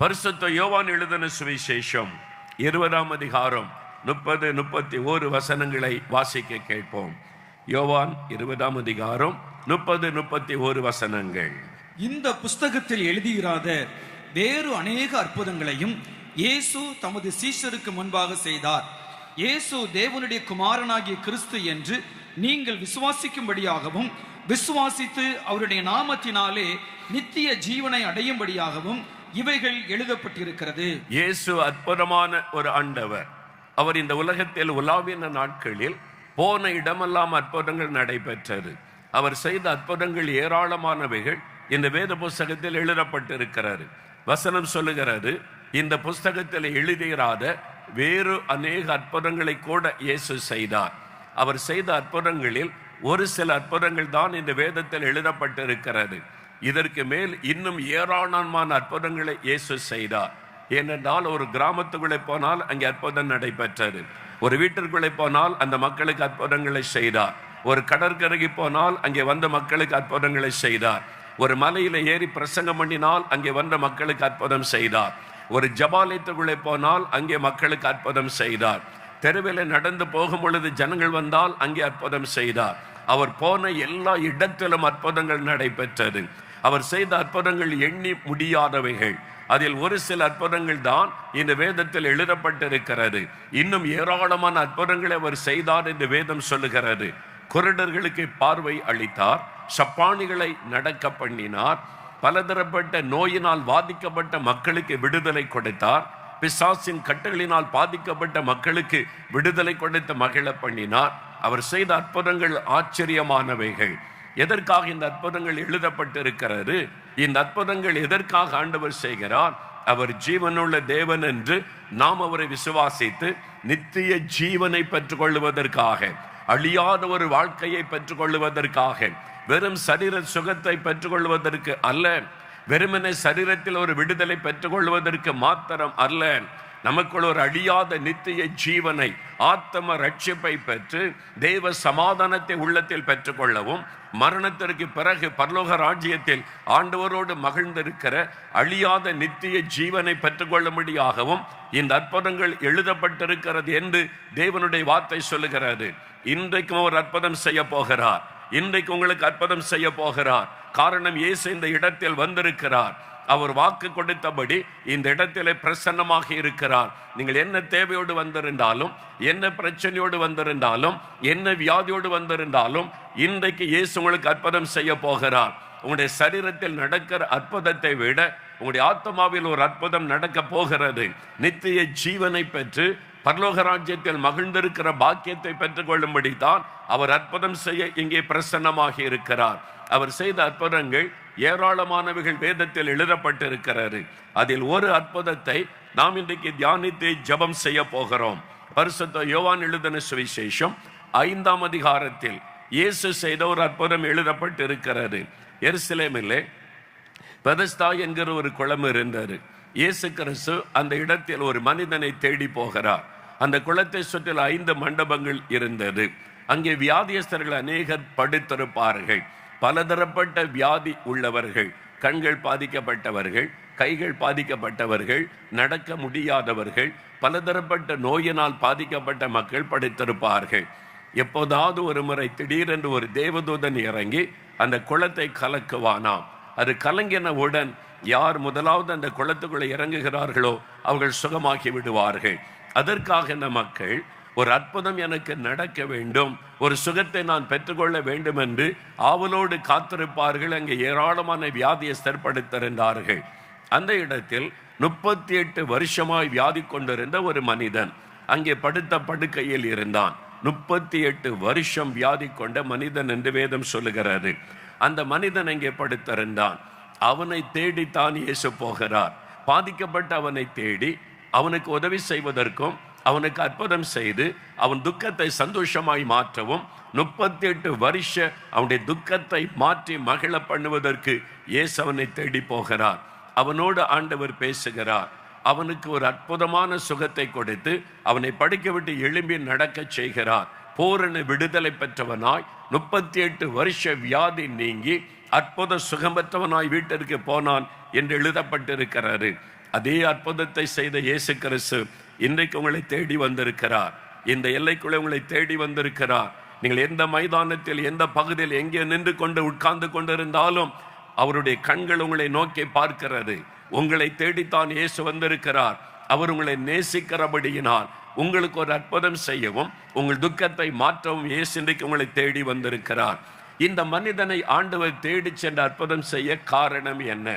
பரிசுத்த யோவான் எழுதின சுவிசேஷம் 20ஆம் அதிகாரம் 30-31 வசனங்களை வாசிக்க கேட்போம். யோவான் 20ஆம் அதிகாரம் 30-31 வசனங்கள். இந்த புஸ்தகத்தில் எழுதியிராத வேறு அநேக அற்புதங்களையும் இயேசு தமது சீஷருக்கு முன்பாக செய்தார். இயேசு தேவனுடைய குமாரனாகிய கிறிஸ்து என்று நீங்கள் விசுவாசிக்கும்படியாகவும், விசுவாசித்து அவருடைய நாமத்தினாலே நித்திய ஜீவனை அடையும்படியாகவும் இவைகள் எழுதப்பட்டிருக்கிறது. இயேசு அற்புதமான ஒரு ஆண்டவர். அவர் இந்த உலகத்தில் உலாவின நாட்களில் போன இடமெல்லாம் அற்புதங்கள் நடைபெற்றது. அவர் செய்த அற்புதங்கள் ஏராளமானவைகள் இந்த வேத புஸ்தகத்தில் எழுதப்பட்டிருக்கிறது. வசனம் சொல்லுகிறது, இந்த புஸ்தகத்தில் எழுதியிராத வேறு அநேக அற்புதங்களை கூட இயேசு செய்தார். அவர் செய்த அற்புதங்களில் ஒரு சில அற்புதங்கள் தான் இந்த வேதத்தில் எழுதப்பட்டிருக்கிறது. இதற்கு மேல் இன்னும் ஏராளமான அற்புதங்களை இயேசு செய்தார். ஏனென்றால் ஒரு கிராமத்துக்குள்ளே போனால் அங்கே அற்புதம் நடைபெற்றது. ஒரு வீட்டிற்குள்ளே போனால் அந்த மக்களுக்கு அற்புதங்களை செய்தார். ஒரு கடற்கரைக்கு போனால் அங்கே வந்த மக்களுக்கு அற்புதங்களை செய்தார். ஒரு மலையில ஏறி பிரசங்கம் பண்ணினால் அங்கே வந்த மக்களுக்கு அற்புதம் செய்தார். ஒரு ஜபாலயத்துக்குள்ளே போனால் அங்கே மக்களுக்கு அற்புதம் செய்தார். தெருவில் நடந்து போகும் பொழுது ஜனங்கள் வந்தால் அங்கே அற்புதம் செய்தார். அவர் போன எல்லா இடத்திலும் அற்புதங்கள் நடைபெற்றது. அவர் செய்த அற்புதங்கள் எண்ணி முடியாதவைகள். அதில் ஒரு சில அற்புதங்கள் தான் இந்த வேதத்தில் எழுதப்பட்டிருக்கிறது. இன்னும் ஏராளமான அற்புதங்களை அவர் செய்தார் என்று வேதம் சொல்லுகிறது. குருடர்களுக்கு பார்வை அளித்தார், சப்பானிகளை நடக்க பண்ணினார், பலதரப்பட்ட நோயினால் பாதிக்கப்பட்ட மக்களுக்கு விடுதலை கொடுத்தார், பிசாசின் கட்டுகளினால் பாதிக்கப்பட்ட மக்களுக்கு விடுதலை கொடுத்து மகிழ பண்ணினார். அவர் செய்த அற்புதங்கள் ஆச்சரியமானவைகள். எதற்காக இந்த அற்புதங்கள் எழுதப்பட்டிருக்கிறது? இந்த அற்புதங்கள் எதற்காக ஆண்டவர் செய்கிறார்? அவர் ஜீவனுள்ள தேவன் என்று நாம் அவரை விசுவாசித்து நித்திய ஜீவனை பெற்றுக்கொள்வதற்காக, அழியாத ஒரு வாழ்க்கையை பெற்றுக்கொள்வதற்காக, வெறும் சரீர சுகத்தை பெற்றுக்கொள்வதற்கு அல்ல, வெறுமனே சரீரத்தில் ஒரு விடுதலை பெற்றுக்கொள்வதற்கு மாத்திரம் அல்ல, நமக்குள் ஒரு அழியாத நித்திய ஜீவனை, ஆத்ம ரட்சிப்பை பெற்று தேவ சமாதானத்தை உள்ளத்தில் பெற்றுக்கொள்ளவும், மரணத்திற்கு பிறகு பரலோக ராஜ்யத்தில் ஆண்டவரோடு மகிழ்ந்திருக்கிற அழியாத நித்திய ஜீவனை பெற்றுக்கொள்ளும்படியாகவும் இந்த அற்புதங்கள் எழுதப்பட்டிருக்கிறது என்று தேவனுடைய வார்த்தை சொல்லுகிறது. இன்றைக்கும் ஒரு அற்புதம் செய்ய போகிறார். இன்றைக்கு உங்களுக்கு அற்புதம் செய்ய போகிறார். காரணம், இயேசு இந்த இடத்தில் வந்திருக்கிறார். அவர் வாக்கு கொடுத்தபடி இந்த இடத்திலே பிரசன்னமாக இருக்கிறார். நீங்கள் என்ன தேவையோடு வந்திருந்தாலும், என்ன பிரச்சனையோடு வந்திருந்தாலும், என்ன வியாதியோடு வந்திருந்தாலும், இன்றைக்கு இயேசு உங்களுக்கு அற்புதம் செய்ய போகிறார். உங்களுடைய சரீரத்தில் நடக்கிற அற்புதத்தை விட உங்களுடைய ஆத்மாவில் ஒரு அற்புதம் நடக்க போகிறது. நித்திய ஜீவனை பெற்று பரலோக ராஜ்யத்தில் மகிழ்ந்திருக்கிற பாக்கியத்தை பெற்றுக்கொள்ளும்படி தான் அவர் அற்புதம் செய்ய இங்கே பிரசன்னமாக இருக்கிறார். அவர் செய்த அற்புதங்கள் ஏராளமானவைகள் வேதத்தில் எழுதப்பட்டிருக்கிறது. அதில் ஒரு அற்புதத்தை நாம் இன்றைக்கு தியானித்து ஜெபம் செய்ய போகிறோம். பரிசுத்த யோவான் எழுதின சுவிசேஷம் 5ஆம் அதிகாரத்தில் இயேசு செய்த ஒரு அற்புதம் எழுதப்பட்டிருக்கிறது. எருசலேமிலே பெதஸ்தா என்கிற ஒரு குளம் இருந்தது. இயேசு கிறிஸ்து அந்த இடத்தில் ஒரு மனிதனை தேடி போகிறார். அந்த குளத்தை சுற்றில் 5 மண்டபங்கள் இருந்தது. அங்கே வியாதியஸ்தர்கள் அநேகர் படுத்திருப்பார்கள். பலதரப்பட்ட வியாதி உள்ளவர்கள், கண்கள் பாதிக்கப்பட்டவர்கள், கைகள் பாதிக்கப்பட்டவர்கள், நடக்க முடியாதவர்கள், பலதரப்பட்ட நோயினால் பாதிக்கப்பட்ட மக்கள் படுத்திருப்பார்கள். எப்போதாவது ஒரு முறை திடீரென்று ஒரு தேவதூதன் இறங்கி அந்த குளத்தை கலக்குவானாம். அது கலங்கினவுடன் யார் முதலாவது அந்த குளத்துக்குள்ளே இறங்குகிறார்களோ அவர்கள் சுகமாக்கி விடுவார்கள். அதற்காக இந்த மக்கள் ஒரு அற்புதம் எனக்கு நடக்க வேண்டும், ஒரு சுகத்தை நான் பெற்றுக்கொள்ள வேண்டும் என்று ஆவலோடு காத்திருப்பார்கள். அங்கே ஏராளமான வியாதியஸ்தர் படுத்திருந்தார்கள். அந்த இடத்தில் 38 வருஷமாய் வியாதி கொண்டிருந்த ஒரு மனிதன் அங்கே படுத்த படுக்கையில் இருந்தான். 38 வருஷம் வியாதி கொண்ட மனிதன் என்று வேதம் சொல்லுகிறது. அந்த மனிதன் அங்கே படுத்திருந்தான். அவனை தேடித்தான் இயேசு போகிறார். பாதிக்கப்பட்ட அவனை தேடி அவனுக்கு உதவி செய்வதற்கும், அவனுக்கு அற்புதம் செய்து அவன் துக்கத்தை சந்தோஷமாய் மாற்றவும், 38 வருஷ அவனுடைய துக்கத்தை மாற்றி மகிழ பண்ணுவதற்கு இயேசு அவனை தேடி போகிறார். அவனோடு ஆண்டவர் பேசுகிறார். அவனுக்கு ஒரு அற்புதமான சுகத்தை கொடுத்து அவனை படுக்க விட்டு எழும்பி நடக்க செய்கிறார். பூரண விடுதலை பெற்றவனாய் 38 வருஷ வியாதி நீங்கி அற்புத சுகம் பெற்றவனாய் வீட்டிற்கு போனான் என்று எழுதப்பட்டிருக்கிறது. அதே அற்புதத்தை செய்த இயேசு கிறிஸ்து இன்றைக்கு உங்களை தேடி வந்திருக்கிறார். இந்த எல்லைக்குள்ளே உங்களை தேடி வந்திருக்கிறார். நீங்கள் எந்த மைதானத்தில், எந்த பகுதியில், எங்கே நின்று கொண்டு உட்கார்ந்து கொண்டிருந்தாலும் அவருடைய கண்கள் உங்களை நோக்கி பார்க்கிறது. உங்களை தேடித்தான் இயேசு வந்திருக்கிறார். அவர் உங்களை நேசிக்கிறபடியினால் உங்களுக்கு ஒரு அற்புதம் செய்யவும், உங்கள் துக்கத்தை மாற்றவும் இயேசு இன்றைக்கு உங்களை தேடி வந்திருக்கிறார். இந்த மனிதனை ஆண்டவர் தேடி சென்ற அற்புதம் செய்ய காரணம் என்ன?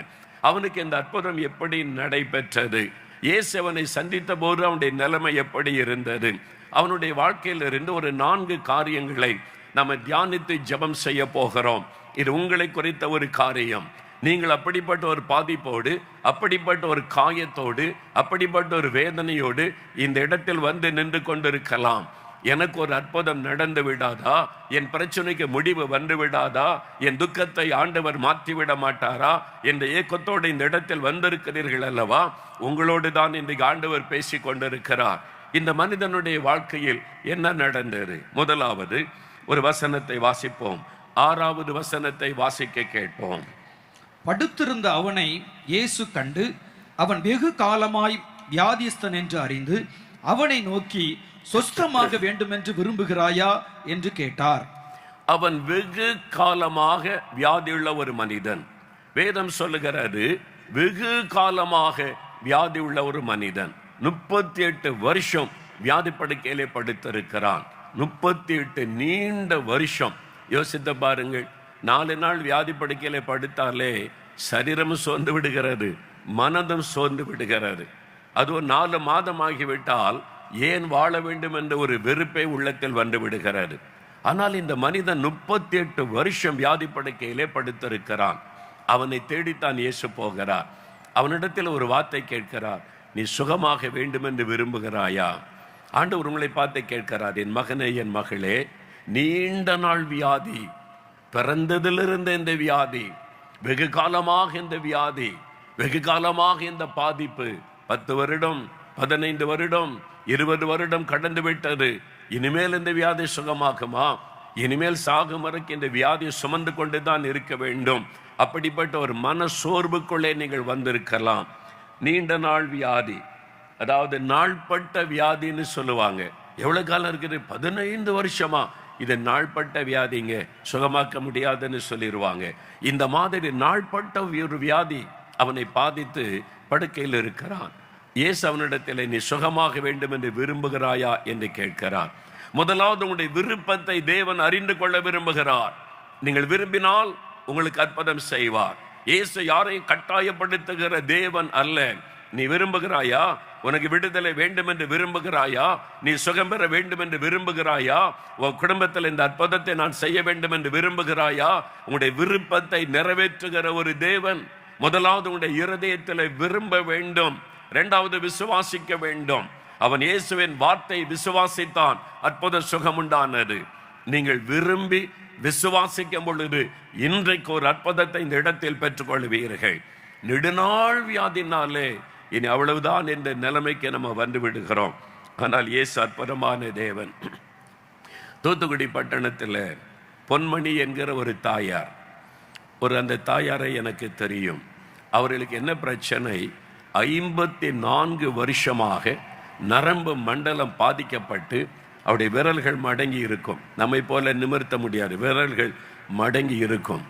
அவனுக்கு இந்த அற்புதம் எப்படி நடைபெற்றது? இயேசு அவனை சந்தித்த போது அவனுடைய நிலைமை எப்படி இருந்தது? அவனுடைய வாழ்க்கையில் இருந்து ஒரு 4 காரியங்களை நம்ம தியானித்து ஜெபம் செய்ய போகிறோம். இது உங்களை குறித்த ஒரு காரியம். நீங்கள் அப்படிப்பட்ட ஒரு பாதிப்போடு, அப்படிப்பட்ட ஒரு காயத்தோடு, அப்படிப்பட்ட ஒரு வேதனையோடு இந்த இடத்தில் வந்து நின்று கொண்டிருக்கலாம். எனக்கு ஒரு அற்புதம் நடந்து விடாதா? என் பிரச்சனைக்கு முடிவு வந்து விடாதா? என் துக்கத்தை ஆண்டவர் மாற்றிவிட மாட்டாரா என்ற ஏக்கத்தோடு இந்த இடத்தில் வந்திருக்கிறீர்கள் அல்லவா? உங்களோடு தான் இன்றைக்கு ஆண்டவர் பேசி கொண்டிருக்கிறார். இந்த மனிதனுடைய வாழ்க்கையில் என்ன நடந்தது? முதலாவது ஒரு வசனத்தை வாசிப்போம். 6வது வசனத்தை வாசிக்க கேட்போம். படுத்திருந்த அவனை இயேசு கண்டு, அவன் வெகு காலமாய் வியாதிஸ்தன் என்று அறிந்து அவனை நோக்கி, சொஸ்தமாக வேண்டும் என்று விரும்புகிறாயா என்று கேட்டார். அவன் வெகு காலமாக வியாதியுள்ள ஒரு மனிதன். வேதம் சொல்லுகிறது, வெகு காலமாக வியாதி உள்ள ஒரு மனிதன் 38 வருஷம் வியாதி படுக்கையிலே படுத்திருக்கிறான். 38 நீண்ட வருஷம். யோசித்து பாருங்கள், 4 நாள் வியாதி படுக்கையிலே படுத்தாலே சரீரமும் சோர்ந்து விடுகிறது, மனதும் சோர்ந்து விடுகிறது. அதுவும் 4 மாதம் ஆகிவிட்டால் ஏன் வாழ வேண்டும் என்ற ஒரு வெறுப்பை உள்ளத்தில் வந்து விடுகிறது. ஆனால் இந்த மனிதன் 38 வருஷம் வியாதி படுக்கையிலே படுத்திருக்கிறான். அவனை தேடித்தான் இயேசு போகிறார். அவனிடத்தில் ஒரு வார்த்தை கேட்கிறார், நீ சுகமாக வேண்டும் என்று விரும்புகிறாயா? ஆண்டவர் உங்களை பார்த்து கேட்கிறார், என் மகனே, என் மகளே, நீண்ட நாள் வியாதி, பிறந்ததிலிருந்து இந்த வியாதி, வெகு காலமாக இந்த வியாதி, வெகு காலமாக இந்த பாதிப்பு, 10 வருடம், 15 வருடம், 20 வருடம் கடந்து விட்டது. இனிமேல் இந்த வியாதி சுகமாகுமா? இனிமேல் சாகும் வரைக்கும் இந்த வியாதியை சுமந்து கொண்டு தான் இருக்க வேண்டும். அப்படிப்பட்ட ஒரு மன சோர்வுக்குள்ளே நீங்கள் வந்திருக்கலாம். நீண்ட நாள் வியாதி, அதாவது நாள்பட்ட வியாதின்னு சொல்லுவாங்க. எவ்வளவு காலம் இருக்குது? 15 வருஷமா இது நாள்பட்ட வியாதிங்க, சுகமாக்க முடியாதுன்னு சொல்லிடுவாங்க. இந்த மாதிரி நாள்பட்ட ஒரு வியாதி அவனை பாதித்து படுக்கையில் இருக்கிறான். இயேசு அவனிடத்தில், நீ சுகமாக வேண்டும் என்று விரும்புகிறாயா என்று கேட்கிறார். முதலாவது, உங்களுடைய விருப்பத்தை தேவன் அறிந்து கொள்ள விரும்புகிறார். நீங்கள் விரும்பினால் உங்களுக்கு அற்புதம் செய்வார். இயேசு யாரையும் கட்டாயப்படுத்துகிற தேவன் அல்ல. நீ விரும்புகிறாயா? உனக்கு விடுதலை வேண்டும் என்று விரும்புகிறாயா? நீ சுகம் பெற வேண்டும் என்று விரும்புகிறாயா? உன் குடும்பத்தில் இந்த அற்புதத்தை நான் செய்ய வேண்டும் என்று விரும்புகிறாயா? உங்களுடைய விருப்பத்தை நிறைவேற்றுகிற ஒரு தேவன். முதலாவது உங்களுடைய இருதயத்தில் விரும்ப வேண்டும். 2வது விசுவாசிக்க வேண்டும். அவன் இயேசுவின் வார்த்தை விசுவாசித்தான், அற்புத சுகம் உண்டானது. நீங்கள் விரும்பி விசுவாசிக்கும் பொழுது இன்றைக்கு ஒரு அற்புதத்தை இந்த இடத்தில் பெற்றுக்கொள்வீர்கள். நெடுநாள் வியாதினாலே இனி அவ்வளவுதான் என்ற நிலைமைக்கு நம்ம வந்து விடுகிறோம். ஆனால் இயேசு அற்புதமான தேவன். தூத்துக்குடி பட்டணத்தில் பொன்மணி என்கிற ஒரு தாயார், அந்த தாயாரை எனக்கு தெரியும். அவர்களுக்கு என்ன பிரச்சனை? 54 வருஷமாக நரம்பு மண்டலம் பாதிக்கப்பட்டு அவருடைய விரல்கள் மடங்கி இருக்கும். நம்மை போல நிமிர்த்த முடியாது, விரல்கள் மடங்கி இருக்கும்.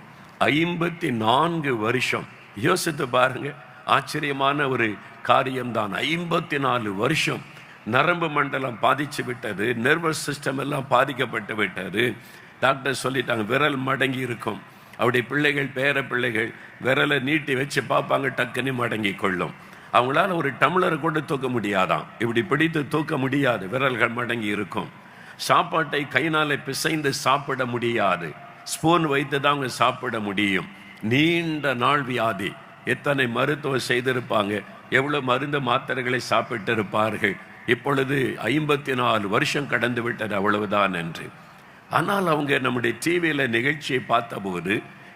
54 வருஷம். யோசித்து பாருங்க, ஆச்சரியமான ஒரு காரியம்தான். 54 வருஷம் நரம்பு மண்டலம் பாதிச்சு விட்டது, நர்வஸ் சிஸ்டம் எல்லாம் பாதிக்கப்பட்டு விட்டது. டாக்டர் சொல்லிட்டாங்க விரல் மடங்கி இருக்கும். அவருடைய பிள்ளைகள், பேர பிள்ளைகள் விரலை நீட்டி வச்சு பார்ப்பாங்க, டக்குன்னு மடங்கி கொள்ளும். அவங்களால ஒரு டம்ளரை கூட தூக்க முடியாதான், இப்படி பிடித்து தூக்க முடியாது, விரல்கள் மடங்கி இருக்கும். சாப்பாட்டை கையினால பிசைந்து சாப்பிட முடியாது, ஸ்பூன் வைத்து தான் அவங்க சாப்பிட முடியும். நீண்ட நாள் வியாதி. எத்தனை மருத்துவம் செய்திருப்பாங்க, எவ்வளவு மருந்து மாத்திரைகளை சாப்பிட்டு இருப்பார்கள். இப்பொழுது 54 வருஷம் கடந்து விட்டது, அவ்வளவுதான் என்று. ஆனால் அவங்க நம்முடைய டிவியில் நிகழ்ச்சியை பார்த்தபோது,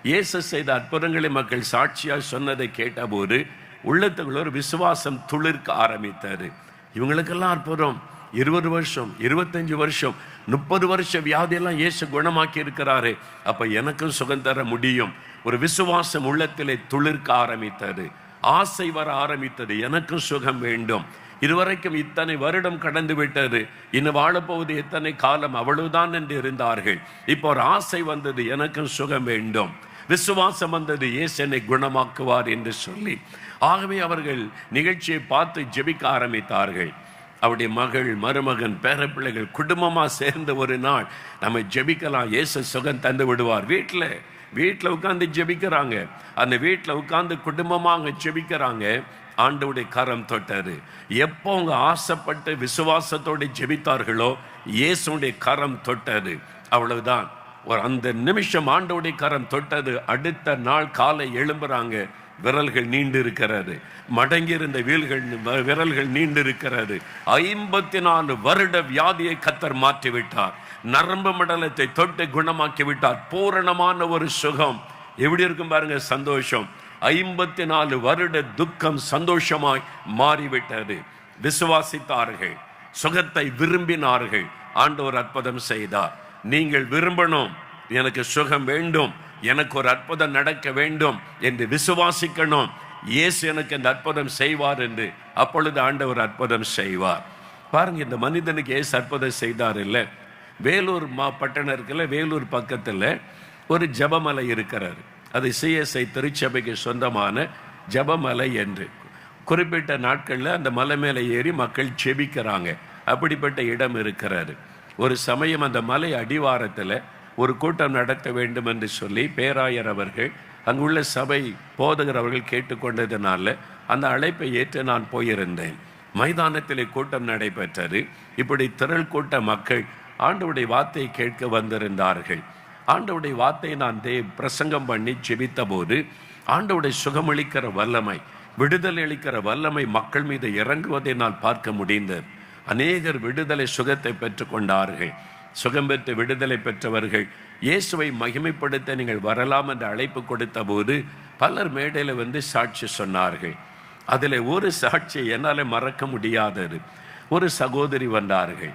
இயேசு செய்த அற்புதங்களை மக்கள் சாட்சியாக சொன்னதை கேட்டபோது உள்ளத்துக்குள்ள ஒரு விசுவாசம் துளிர்க்க ஆரம்பித்தது. இவங்களுக்கெல்லாம் அற்புதம். 20 வருஷம், 25 வருஷம், 30 வருஷம் வியாதியெல்லாம் இயேசு குணமாக்கி இருக்கிறாரு, அப்ப எனக்கும் சுகம் தர முடியும். ஒரு விசுவாசம் உள்ளத்திலே துளிர்க்க ஆரம்பித்தது. ஆசை வர ஆரம்பித்தது, எனக்கும் சுகம் வேண்டும். இதுவரைக்கும் இத்தனை வருடம் கடந்து விட்டது, இன்னும் வாழப்போவது எத்தனை காலம், அவ்வளவுதான் என்று இருந்தார்கள். இப்போ ஒரு ஆசை வந்தது, எனக்கும் சுகம் வேண்டும். விசுவாசம் வந்தது, இயேசு என்னை குணமாக்குவார் என்று சொல்லி. ஆகவே அவர்கள் நிகழ்ச்சியை பார்த்து ஜெபிக்க ஆரம்பித்தார்கள். அவருடைய மகள், மருமகன், பேரப்பிள்ளைகள் குடும்பமா சேர்ந்த ஒரு நாள் நம்ம ஜெபிக்கலாம், இயேசு சுகம் தந்து விடுவார். வீட்டில் உட்கார்ந்து ஜெபிக்கிறாங்க. அந்த வீட்டில் உட்கார்ந்து குடும்பமாக ஜெபிக்கிறாங்க. ஆண்டவருடைய கரம் தொட்டது. எப்போ அவங்க ஆசைப்பட்டு விசுவாசத்தோடு ஜெபித்தார்களோ இயேசுடைய கரம் தொட்டது. அவ்வளவுதான். அந்த நிமிஷம் ஆண்டவருடைய கரம் தொட்டது. அடுத்த நாள் காலை எழும்புறாங்க, விரல்கள் நீண்டு இருக்கிறது, மடங்கி இருந்த விரல்கள் நீண்டு இருக்கிறது. 54 வருட வியாதியை கர்த்தர் மாற்றிவிட்டார். நரம்பு மண்டலத்தை தொட்டு குணமாக்கி விட்டார். பூரணமான ஒரு சுகம். எப்படி இருக்கும் பாருங்க, சந்தோஷம். 54 வருட துக்கம் சந்தோஷமாய் மாறிவிட்டது. விசுவாசித்தார்கள், சுகத்தை விரும்பினார்கள். ஆண்டவர் அற்புதம் செய்தார். நீங்கள் விரும்பணும், எனக்கு சுகம் வேண்டும், எனக்கு ஒரு அற்புதம் நடக்க வேண்டும் என்று விசுவாசிக்கணும். இயேசு எனக்கு இந்த அற்புதம் செய்வார் என்று. அப்பொழுது ஆண்டவர் அற்புதம் செய்வார். பாருங்க, இந்த மனிதனுக்கு இயேசு அற்புதம் செய்தார் இல்லை. வேலூர் பட்டணம் இருக்குல்ல, வேலூர் பக்கத்தில் ஒரு ஜபமலை இருக்கிறார். அது சிஎஸ்ஐ திருச்சபைக்கு சொந்தமான ஜபமலை என்று. குறிப்பிட்ட நாட்களில் அந்த மலை மேலே ஏறி மக்கள் ஜெபிக்கிறாங்க. அப்படிப்பட்ட இடம் இருக்கிறாரு. ஒரு சமயம் அந்த மலை அடிவாரத்தில் ஒரு கூட்டம் நடத்த வேண்டும் என்று சொல்லி பேராயர் அவர்கள், அங்குள்ள சபை போதகர் அவர்கள் கேட்டுக்கொண்டதுனால அந்த அழைப்பை ஏற்று நான் போயிருந்தேன். மைதானத்திலே கூட்டம் நடைபெற்றது. இப்படி திரள் கூட்ட மக்கள் ஆண்டவருடைய வார்த்தையை கேட்க வந்திருந்தார்கள். ஆண்டவருடைய வார்த்தையை நான் பிரசங்கம் பண்ணி ஜெபித்த போது ஆண்டவருடைய சுகமளிக்கிற வல்லமை, விடுதலை அளிக்கிற வல்லமை மக்கள் மீது இறங்குவதை நான் பார்க்க முடிந்தது. அநேகர் விடுதலை சுகத்தை பெற்றுக்கொண்டார்கள். சுகம் பெற்று விடுதலை பெற்றவர்கள் இயேசுவை மகிமைப்படுத்த நீங்கள் வரலாம் என்று அழைப்பு கொடுத்த போது பலர் மேடையில் வந்து சாட்சி சொன்னார்கள். அதில் ஒரு சாட்சியை என்னால் மறக்க முடியாதது. ஒரு சகோதரி வந்தார்கள்.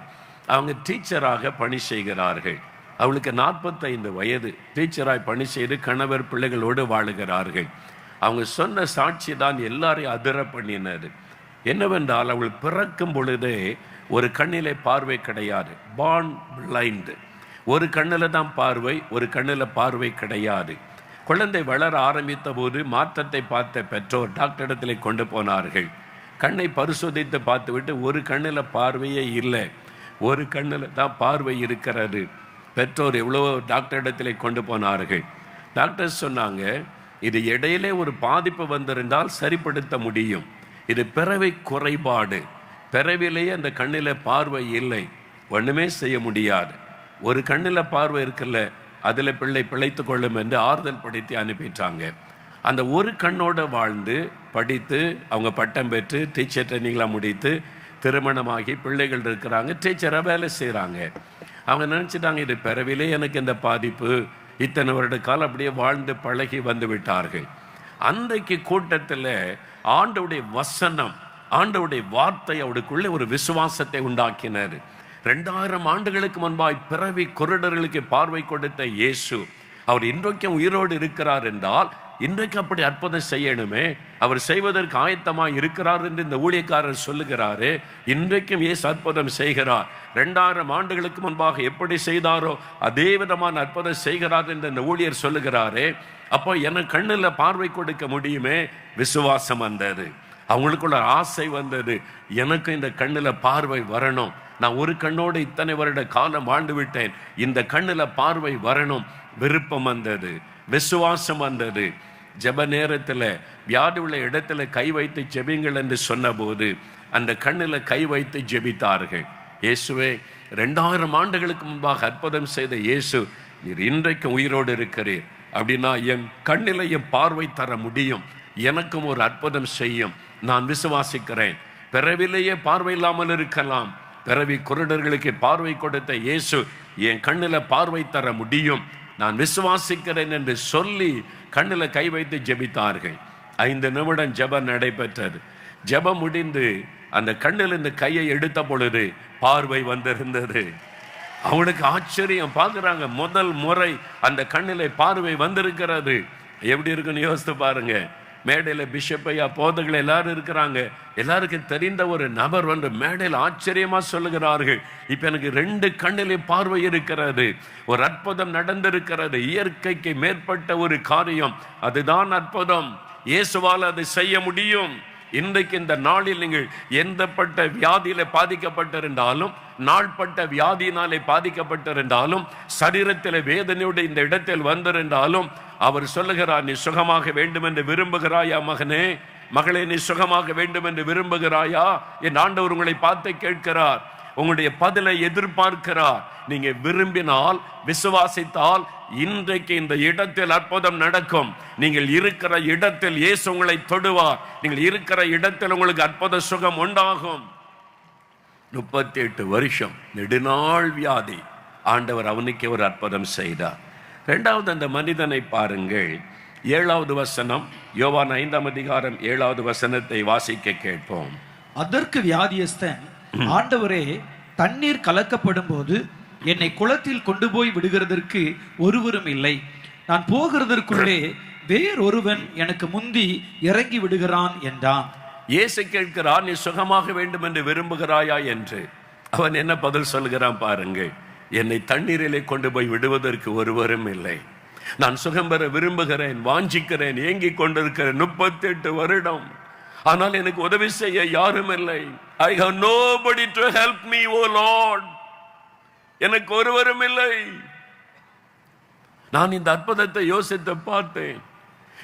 அவங்க டீச்சராக பணி செய்கிறார்கள். அவளுக்கு 45 வயது. டீச்சராக பணி செய்து கணவர் பிள்ளைகளோடு வாழுகிறார்கள். அவங்க சொன்ன சாட்சி தான் எல்லாரையும் அதிர பண்ணினது. என்னவென்றால், அவள் பிறக்கும் பொழுதே ஒரு கண்ணிலே பார்வை கிடையாது, பார்ன் பிளைண்ட். ஒரு கண்ணில் தான் பார்வை, ஒரு கண்ணில் பார்வை கிடையாது. குழந்தை வளர ஆரம்பித்த போது மாற்றத்தை பார்த்த பெற்றோர் டாக்டரிடத்திலே கொண்டு போனார்கள். கண்ணை பரிசோதித்து பார்த்துவிட்டு ஒரு கண்ணில் பார்வையே இல்லை, ஒரு கண்ணில் தான் பார்வை இருக்கிறது. பெற்றோர் எவ்வளோ டாக்டரிடத்திலே கொண்டு போனார்கள். டாக்டர் சொன்னாங்க, இது இடையிலே ஒரு பாதிப்பு வந்திருந்தால் சரிப்படுத்த முடியும், இது பிறவி குறைபாடு, பிறவிலேயே அந்த கண்ணில் பார்வை இல்லை, ஒன்றுமே செய்ய முடியாது. ஒரு கண்ணில் பார்வை இருக்குல்ல, அதில் பிள்ளை பிழைத்து கொள்ளும் என்று ஆறுதல் படுத்தி அனுப்பிட்டாங்க. அந்த ஒரு கண்ணோடு வாழ்ந்து படித்து அவங்க பட்டம் பெற்று டீச்சர் ட்ரைனிங்லாம் முடித்து திருமணமாகி பிள்ளைகள் இருக்கிறாங்க, டீச்சராக வேலை செய்கிறாங்க. அவங்க நினச்சிட்டாங்க, இது பிறவிலே எனக்கு இந்த பாதிப்பு, இத்தனை வருட காலம் அப்படியே வாழ்ந்து பழகி வந்து விட்டார்கள். அன்றைக்கு கூட்டத்தில் ஆண்டவருடைய வசனம், ஆண்டவருடைய வார்த்தை அவருக்குள்ளே ஒரு விசுவாசத்தை உண்டாக்கினார். 2000 ஆண்டுகளுக்கு முன்பாய் பிறவி குருடர்களுக்கு பார்வை கொடுத்த இயேசு அவர் இன்றைக்கும் உயிரோடு இருக்கிறார் என்றால் இன்றைக்கு அப்படி அற்புதம் செய்யணுமே, அவர் செய்வதற்கு ஆயத்தமாக இருக்கிறார் என்று இந்த ஊழியக்காரர் சொல்லுகிறாரு. இன்றைக்கும் இயேசு அற்புதம் செய்கிறார். 2000 ஆண்டுகளுக்கு முன்பாக எப்படி செய்தாரோ அதே விதமான அற்புதம் செய்கிறார் என்று இந்த ஊழியர் சொல்லுகிறாரு. அப்போ எனக்கு கண்ணில் பார்வை கொடுக்க முடியுமே. விசுவாசம் வந்தது, அவங்களுக்குள்ள ஆசை வந்தது, எனக்கு இந்த கண்ணில் பார்வை வரணும், நான் ஒரு கண்ணோடு இத்தனை வருட காலம் வாழ்ந்து விட்டேன், இந்த கண்ணில் பார்வை வரணும். விருப்பம் வந்தது, விசுவாசம் வந்தது. ஜெப நேரத்தில் வியாதி உள்ள இடத்துல கை வைத்து ஜெபிங்கள் என்று சொன்னபோது அந்த கண்ணில் கை வைத்து ஜெபித்தார்கள். இயேசுவே, 2000 ஆண்டுகளுக்கு முன்பாக அற்புதம் செய்த இயேசு, நீர் இன்றைக்கு உயிரோடு இருக்கிறீர் அப்படின்னா என் கண்ணில் என் பார்வை தர முடியும், எனக்கும் ஒரு அற்புதம் செய்யும், நான் விசுவாசிக்கிறேன். பிறவிலேயே பார்வை இல்லாமல் இருக்கலாம், பிறவி குருடர்களுக்கு பார்வை கொடுத்த இயேசு என் கண்ணில் பார்வை தர முடியும், நான் விசுவாசிக்கிறேன் என்று சொல்லி கண்ணில் கை வைத்து ஜெபித்தார்கள். 5 நிமிடம் ஜெபம் நடைபெற்றது. ஜெபம் முடிந்து அந்த கண்ணில் இந்த கையை எடுத்த பொழுது பார்வை வந்திருந்தது. அவனுக்கு ஆச்சரியம், பார்க்குறாங்க, முதல் முறை அந்த கண்ணில் பார்வை வந்திருக்கிறது. எப்படி இருக்குன்னு யோசித்து பாருங்க. மேடையில் பிஷப் ஐயா போதர்கள் எல்லாரும் இருக்கிறாங்க. எல்லாருக்கும் தெரிந்த ஒரு நபர் வந்து மேடையில் ஆச்சரியமா சொல்லுகிறார்கள், இப்ப எனக்கு 2 கண்ணிலே பார்வை இருக்கிறது, ஒரு அற்புதம் நடந்திருக்கிறது, இயற்கைக்கு மேற்பட்ட ஒரு காரியம், அதுதான் அற்புதம், இயேசுவால் அதை செய்ய முடியும். இன்றைக்கு இந்த நாளில் நீங்கள் எந்தப்பட்ட வியாதியில பாதிக்கப்பட்டிருந்தாலும், நாள்பட்ட வியாதியினாலே பாதிக்கப்பட்டிருந்தாலும், சரீரத்தில் வேதனையோடு இந்த இடத்தில் வந்திருந்தாலும், அவர் சொல்லுகிறார், நீ சுகமாக வேண்டும் என்று விரும்புகிறாயா மகனே, மகளே, நீ சுகமாக வேண்டும் என்று விரும்புகிறாயா? என் ஆண்டவர் உங்களை பார்த்து கேட்கிறார், உங்களுடைய பதிலை எதிர்பார்க்கிறார். நீங்க விரும்பினால், விசுவாசித்தால் இன்றைக்கு இந்த இடத்தில் அற்புதம் நடக்கும். நீங்கள் இருக்கிற இடத்தில் இயேசு உங்களை தொடுவார். நீங்கள் இருக்கிற இடத்தில் உங்களுக்கு அற்புத சுகம் உண்டாகும். 38 வருஷம் நெடுநாள் வியாதி, ஆண்டவர் அவனுக்கு ஒரு அற்புதம் செய்தார். 2வது அந்த மனிதனை பாருங்கள், 7வது வசனம், யோவான் 5ஆம் அதிகாரம் 7வது வசனத்தை வாசிக்க கேட்போம். அதற்கு வியாதியஸ்தன், ஆண்டவரே, தண்ணீர் கலக்கப்படும் போது என்னை குளத்தில் கொண்டு போய் விடுகிறதற்கு ஒருவரும் இல்லை, நான் போகிறதற்குள்ளே வேறொருவன் எனக்கு முந்தி இறங்கி விடுகிறான் என்றான். இயேசு கேட்கிறார், நீ சுகமாக வேண்டும் என்று விரும்புகிறாயா என்று. அவன் என்ன பதில் சொல்கிறான் பாருங்கள், என்னை தண்ணீரிலே கொண்டு போய் விடுவதற்கு ஒருவரும் இல்லை, நான் சுகம் பெற விரும்புகிறேன், வாஞ்சிக்கிறேன், ஏங்கிக் கொண்டிருக்கிறேன் 38 வருடம், ஆனால் எனக்கு உதவி செய்ய யாரும் இல்லை. I have nobody to help me, O Lord. எனக்கு ஒருவரும் இல்லை. நான் இந்த அற்புதத்தை யோசித்து பார்த்தேன்.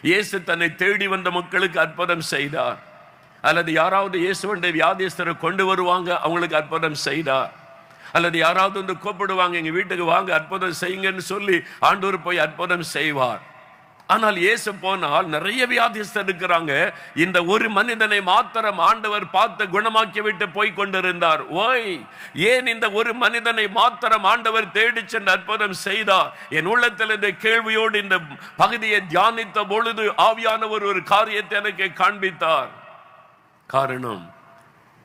இயேசு தன்னை தேடி வந்த மக்களுக்கு அற்புதம் செய்தார், அல்லது யாராவது இயேசுவண்டை வியாதியஸ்தரை கொண்டு வருவாங்க, அவங்களுக்கு அற்புதம் செய்தார், அல்லது யாராவது வந்து கூப்பிடுவாங்க, எங்க வீட்டுக்கு வாங்க அற்புதம் செய்யுங்கன்னு சொல்லி ஆண்டவர் போய் அற்புதம் செய்வார். ஆனால் இயேசு போனால் நிறைய வியாதிஸ்தர் இருக்கிறாங்க. இந்த ஒரு மனிதனை மாத்திரம் ஆண்டவர் பார்த்து குணமாக்கி விட்டு போய் கொண்டிருந்தார். ஓய், ஏன் இந்த ஒரு மனிதனை மாத்திரம் ஆண்டவர் தேடி சென்று அற்புதம் செய்தார்? என் உள்ளத்தில் இந்த கேள்வியோடு இந்த பகுதியை தியானித்த பொழுது ஆவியானவர் ஒரு காரியத்தை எனக்கு காண்பித்தார். காரணம்,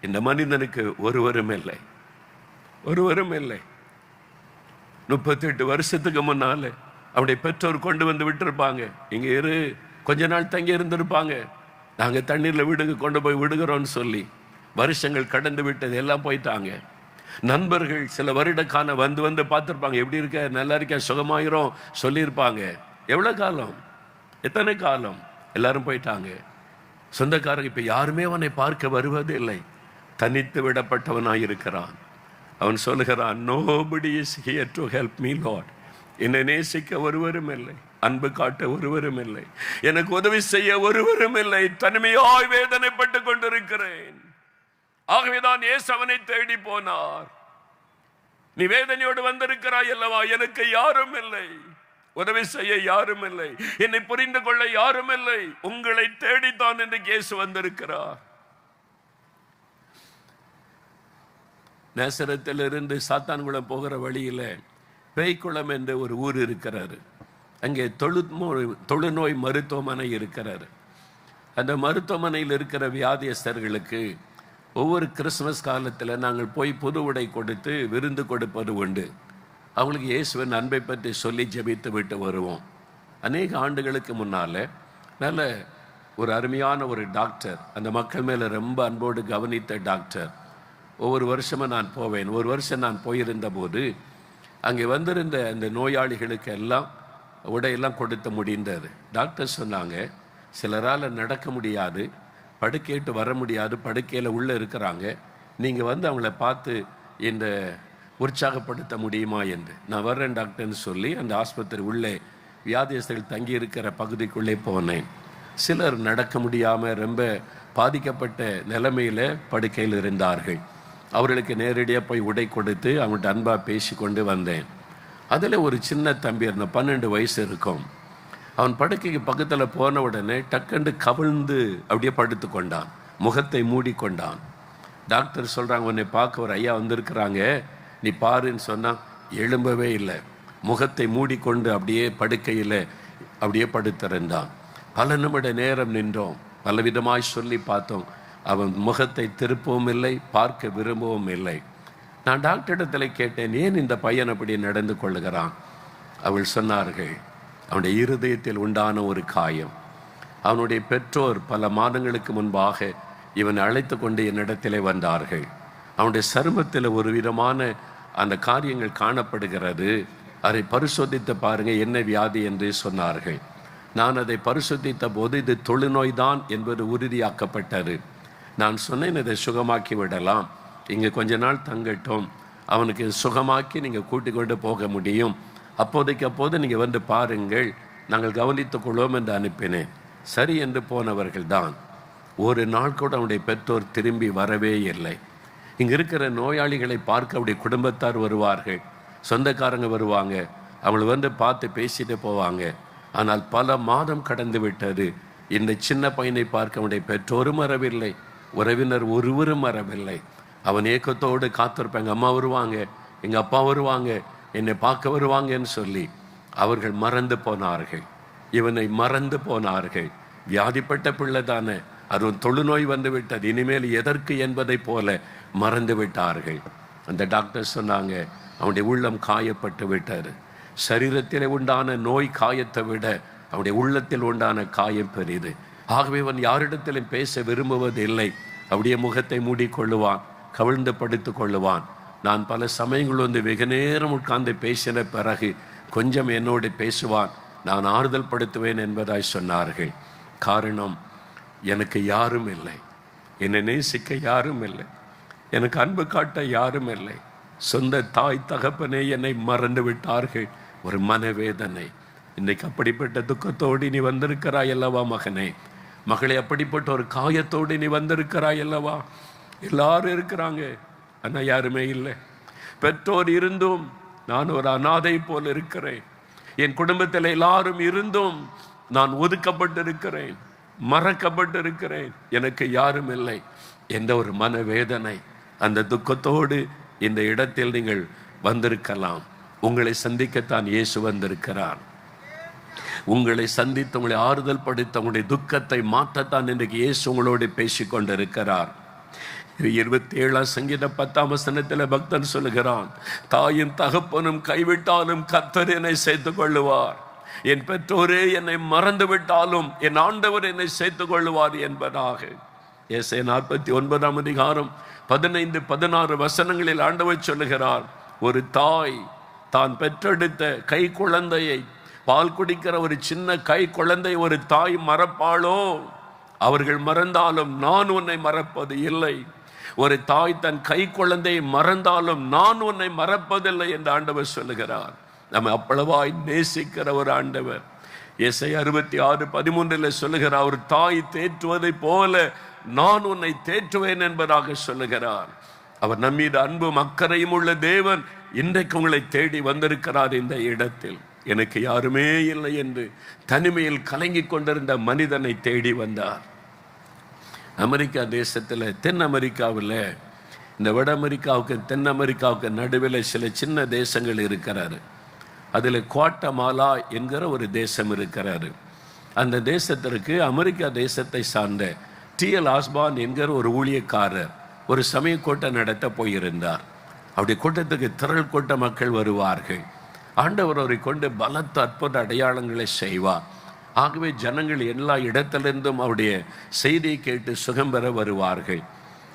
இந்த மனிதனுக்கு ஒருவரும் இல்லை, ஒருவரும் இல்லை. 38 வருஷத்துக்கு முன்னாலே அவருடைய பெற்றோர் கொண்டு வந்து விட்டுருப்பாங்க, இங்க இரு, கொஞ்ச நாள் தங்கி இருந்திருப்பாங்க, நாங்க தண்ணீர்ல வீடுக்கு கொண்டு போய் விடுகிறோம்னு சொல்லி. வருஷங்கள் கடந்து விட்டது, எல்லாம் போயிட்டாங்க. நண்பர்கள் சில வருடக்கான வந்து வந்து பார்த்துருப்பாங்க, எப்படி இருக்க, நல்லா இருக்க, சுகமாயிரும் சொல்லியிருப்பாங்க. எவ்வளவு காலம், எத்தனை காலம், எல்லாரும் போயிட்டாங்க. சொந்தக்காரங்க இப்ப யாருமே அவனை பார்க்க வருவது இல்லை, தனித்து விடப்பட்டவனாய் இருக்கிறான். அவன் சொல்லுகிறான், nobody is here to help me Lord. என்னை நேசிக்க ஒருவரும் இல்லை, அன்பு காட்ட ஒருவரும் இல்லை, எனக்கு உதவி செய்ய ஒருவரும் இல்லை, தனிமையாய் வேதனைப்பட்டு கொண்டிருக்கிறேன். ஆகவேதான் இயேசு அவனை தேடி போனார். நீ வேதனையோடு வந்திருக்கிறாய் அல்லவா, எனக்கு யாரும் இல்லை, உதவி செய்ய யாரும் இல்லை, என்னை புரிந்து கொள்ள யாரும் இல்லை, உங்களை தேடித்தான் என்று இயேசு வந்திருக்கிறார். நேசரத்திலிருந்து சாத்தான்குளம் போகிற வழியில பேய்க்குளம் என்ற ஒரு ஊர் இருக்கிறாரு. அங்கே தொழுநோய் மருத்துவமனை இருக்கிறாரு. அந்த மருத்துவமனையில் இருக்கிற வியாதியஸ்தர்களுக்கு ஒவ்வொரு கிறிஸ்துமஸ் காலத்தில் நாங்கள் போய் புது உடை கொடுத்து விருந்து கொடுப்பது உண்டு. அவங்களுக்கு இயேசுவின் அன்பை பற்றி சொல்லி ஜெபித்து விட்டு வருவோம். அநேக ஆண்டுகளுக்கு முன்னால் நல்ல ஒரு அருமையான ஒரு டாக்டர், அந்த மக்கள் மேலே ரொம்ப அன்போடு கவனித்த டாக்டர். ஒவ்வொரு வருஷமும் நான் போவேன். ஒரு வருஷம் நான் போயிருந்த போது அங்கே வந்திருந்த அந்த நோயாளிகளுக்கு எல்லாம் உடையெல்லாம் கொடுத்து முடிந்தது. டாக்டர் சொன்னாங்க, சிலரால் நடக்க முடியாது, படுக்கையிட்டு வர முடியாது, படுக்கையில் உள்ளே இருக்கிறாங்க, நீங்கள் வந்து அவங்கள பார்த்து இந்த உற்சாகப்படுத்த முடியுமா என்று. நான் வர்றேன் டாக்டர்னு சொல்லி அந்த ஆஸ்பத்திரி உள்ளே வியாதியஸ்தர்கள் தங்கி இருக்கிற பகுதிக்குள்ளே போனேன். சிலர் நடக்க முடியாமல் ரொம்ப பாதிக்கப்பட்ட நிலைமையில் படுக்கையில் இருந்தார்கள். அவர்களுக்கு நேரடியாக போய் உடை கொடுத்து அவங்கள்ட்ட அன்பாக பேசி கொண்டு வந்தேன். அதில் ஒரு சின்ன தம்பி இருந்தான், 12 வயசு இருக்கும். அவன் படுக்கைக்கு பக்கத்தில் போன உடனே டக்குண்டு கவிழ்ந்து அப்படியே படுத்து கொண்டான், முகத்தை மூடிக்கொண்டான். டாக்டர் சொல்கிறாங்க, உன்னை பார்க்க ஒரு ஐயா வந்திருக்கிறாங்க, நீ பாருன்னு சொன்னால் எழும்பவே இல்லை, முகத்தை மூடிக்கொண்டு அப்படியே படுக்கையில் அப்படியே படுத்திருந்தான். பல நிமிட நேரம் நின்றோம், பலவிதமாய் சொல்லி பார்த்தோம். அவன் முகத்தை திருப்பவும் இல்லை, பார்க்க விரும்பவும் இல்லை. நான் டாக்டரிடத்தில் கேட்டேன், ஏன் இந்த பையன் அப்படி நடந்து கொள்ளுகிறான்? அவள் சொன்னார்கள், அவனுடைய இருதயத்தில் உண்டான ஒரு காயம். அவனுடைய பெற்றோர் பல மாதங்களுக்கு முன்பாக இவனை அழைத்து கொண்டு என்னிடத்திலே வந்தார்கள். அவனுடைய சருமத்தில் ஒரு விதமான அந்த காரியங்கள் காணப்படுகிறது, அதை பரிசோதித்து பாருங்க என்ன வியாதி என்று சொன்னார்கள். நான் அதை பரிசோதித்த போது இது தொழுநோய் தான் என்பது உறுதியாக்கப்பட்டது. நான் சொன்னேன், இதை சுகமாக்கி விடலாம், இங்கே கொஞ்ச நாள் தங்கட்டும், அவனுக்கு சுகமாக்கி நீங்கள் கூட்டிக் கொண்டு போக முடியும், அப்போது நீங்கள் வந்து பாருங்கள், நாங்கள் கவனித்துக் கொள்வோம் என்று அனுப்பினேன். சரி என்று போனவர்கள் தான். ஒரு நாள் கூட அவனுடைய பெற்றோர் திரும்பி வரவே இல்லை. இங்கே இருக்கிற நோயாளிகளை பார்க்க அவருடைய குடும்பத்தார் வருவார்கள், சொந்தக்காரங்க வருவாங்க, அவங்களை வந்து பார்த்து பேசிட்டு போவாங்க. ஆனால் பல மாதம் கடந்து விட்டது. இந்த சின்ன பையனை பார்க்க அவனுடைய பெற்றோரும் வரவில்லை, உறவினர் ஒருவரும் வரவில்லை. அவன் ஏக்கத்தோடு காத்திருப்பாங்க, அம்மா வருவாங்க, எங்கள் அப்பா வருவாங்க, என்னை பார்க்க வருவாங்கன்னு சொல்லி அவர்கள் மறந்து போனார்கள். இவனை மறந்து போனார்கள். வியாதிப்பட்ட பிள்ளை தானே, அதுவும் தொழுநோய் வந்து விட்டது, இனிமேல் எதற்கு என்பதை போல மறந்து விட்டார்கள். அந்த டாக்டர் சொன்னாங்க, அவனுடைய உள்ளம் காயப்பட்டு விட்டார். சரீரத்தில் உண்டான நோய் காயத்தை விட அவனுடைய உள்ளத்தில் உண்டான காயம் பெரிது. ஆகவே அவன் யாரிடத்திலும் பேச விரும்புவதில்லை. அப்படியே முகத்தை மூடிக்கொள்ளுவான், கவிழ்ந்து படுத்து கொள்ளுவான். நான் பல சமயங்கள் வந்து வெகு நேரம் உட்கார்ந்து பேசின பிறகு கொஞ்சம் என்னோடு பேசுவான், நான் ஆறுதல் படுத்துவேன் என்பதாய் சொன்னார்கள். காரணம், எனக்கு யாரும் இல்லை, என்னை நேசிக்க யாரும் இல்லை, எனக்கு அன்பு காட்ட யாரும் இல்லை. சொந்த தாய் தகப்பனே என்னை மறந்து விட்டார்கள். ஒரு மனவேதனை. இன்னைக்கு அப்படிப்பட்ட துக்கத்தோடு நீ வந்திருக்கிறாய் அல்லவா மகனே, மகளே, அப்படிப்பட்ட ஒரு காயத்தோடு நீ வந்திருக்கிறாய் அல்லவா. எல்லாரும் இருக்கிறாங்க, ஆனால் யாருமே இல்லை. பெற்றோர் இருந்தும் நான் ஒரு அனாதை போல் இருக்கிறேன். என் குடும்பத்தில் எல்லாரும் இருந்தும் நான் ஒதுக்கப்பட்டிருக்கிறேன், மறக்கப்பட்டிருக்கிறேன், எனக்கு யாரும் இல்லை என்ற ஒரு மனவேதனை. அந்த துக்கத்தோடு இந்த இடத்தில் நீங்கள் வந்திருக்கலாம். உங்களை சந்திக்கத்தான் இயேசு வந்திருக்கிறார். உங்களை சந்தித்து உங்களை ஆறுதல் படுத்த உங்களுடைய துக்கத்தை மாற்றத்தான் இன்றைக்கு இயேசு உங்களோடு பேசிக்கொண்டிருக்கிறார். 27 சங்கீதம் 10 பக்தன் சொல்லுகிறான், தாயும் தகப்பனும் கைவிட்டாலும் கர்த்தர் என்னை சேர்த்துக் கொள்ளுவார், என் பெற்றோரே என்னை மறந்து விட்டாலும் என் ஆண்டவர் என்னை சேர்த்துக் கொள்ளுவார் என்பதாக. ஏசாயா 49 15-16 ஆண்டவர் சொல்லுகிறார், ஒரு தாய் தான் பெற்றெடுத்த கை குழந்தையை, பால் குடிக்கிற ஒரு சின்ன கை குழந்தை ஒரு தாய் மறப்பாளோ? அவர்கள் மறந்தாலும் நான் உன்னை மறப்பது இல்லை. ஒரு தாய் தன் கை குழந்தையை மறந்தாலும் நான் உன்னை மறப்பதில்லை என்று ஆண்டவர் சொல்லுகிறார். நம்ம அவ்வளவாய் நேசிக்கிற ஒரு ஆண்டவர். ஏசாயா 66:13 சொல்லுகிறார், ஒரு தாய் தேற்றுவதை போல நான் உன்னை தேற்றுவேன் என்பதாக சொல்லுகிறார். அவர் நம்மீது அன்பும் அக்கறையும் உள்ள தேவன் இன்றைக்கு உங்களை தேடி வந்திருக்கிறார். இந்த இடத்தில் எனக்கு யாருமே இல்லை என்று தனிமையில் கலங்கிக் கொண்டிருந்த மனிதனை தேடி வந்தார். அமெரிக்கா தேசத்தில், தென் அமெரிக்காவில், இந்த வட அமெரிக்காவுக்கு தென் அமெரிக்காவுக்கு நடுவில் சில சின்ன தேசங்கள் இருக்கிறாரு. அதில் குவாட்டமாலா என்கிற ஒரு தேசம் இருக்கிறாரு. அந்த தேசத்திற்கு அமெரிக்கா தேசத்தை சார்ந்த T.L. ஆஸ்பான் என்கிற ஒரு ஊழியக்காரர் ஒரு சமய கூட்டம் நடத்த போயிருந்தார். அப்படி கூட்டத்துக்கு திரள் கூட்ட மக்கள் வருவார்கள். ஆண்டவர் அவரை கொண்டு பலத்த அற்புத அடையாளங்களை செய்வார். ஆகவே ஜனங்கள் எல்லா இடத்திலிருந்தும் அவருடைய செய்தியை கேட்டு சுகம் பெற வருவார்கள்.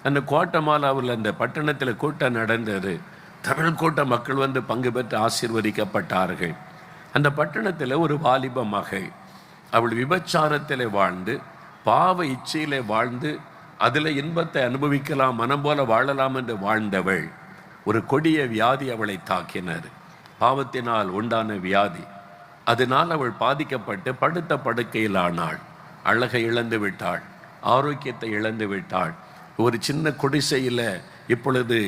அந்த குவாட்டமாலாவில் அந்த பட்டணத்தில் கூட்டம் நடந்தது. திரள் கூட்ட மக்கள் வந்து பங்கு பெற்று ஆசீர்வதிக்கப்பட்டார்கள். அந்த பட்டணத்தில் ஒரு வாலிப மகள், அவள் விபச்சாரத்தில் வாழ்ந்து பாவ இச்சையிலே வாழ்ந்து அதில் இன்பத்தை அனுபவிக்கலாம், மனம் போல வாழலாம் என்று வாழ்ந்தவள், ஒரு கொடிய வியாதி அவளை தாக்கினார். பாவத்தினால் உண்டான வியாதி. அதனால் அவள் பாதிக்கப்பட்டு படுத்த படுக்கையில் ஆனாள். அழகை இழந்து விட்டாள், ஆரோக்கியத்தை இழந்து விட்டாள். ஒரு சின்ன குடிசையில் இப்பொழுது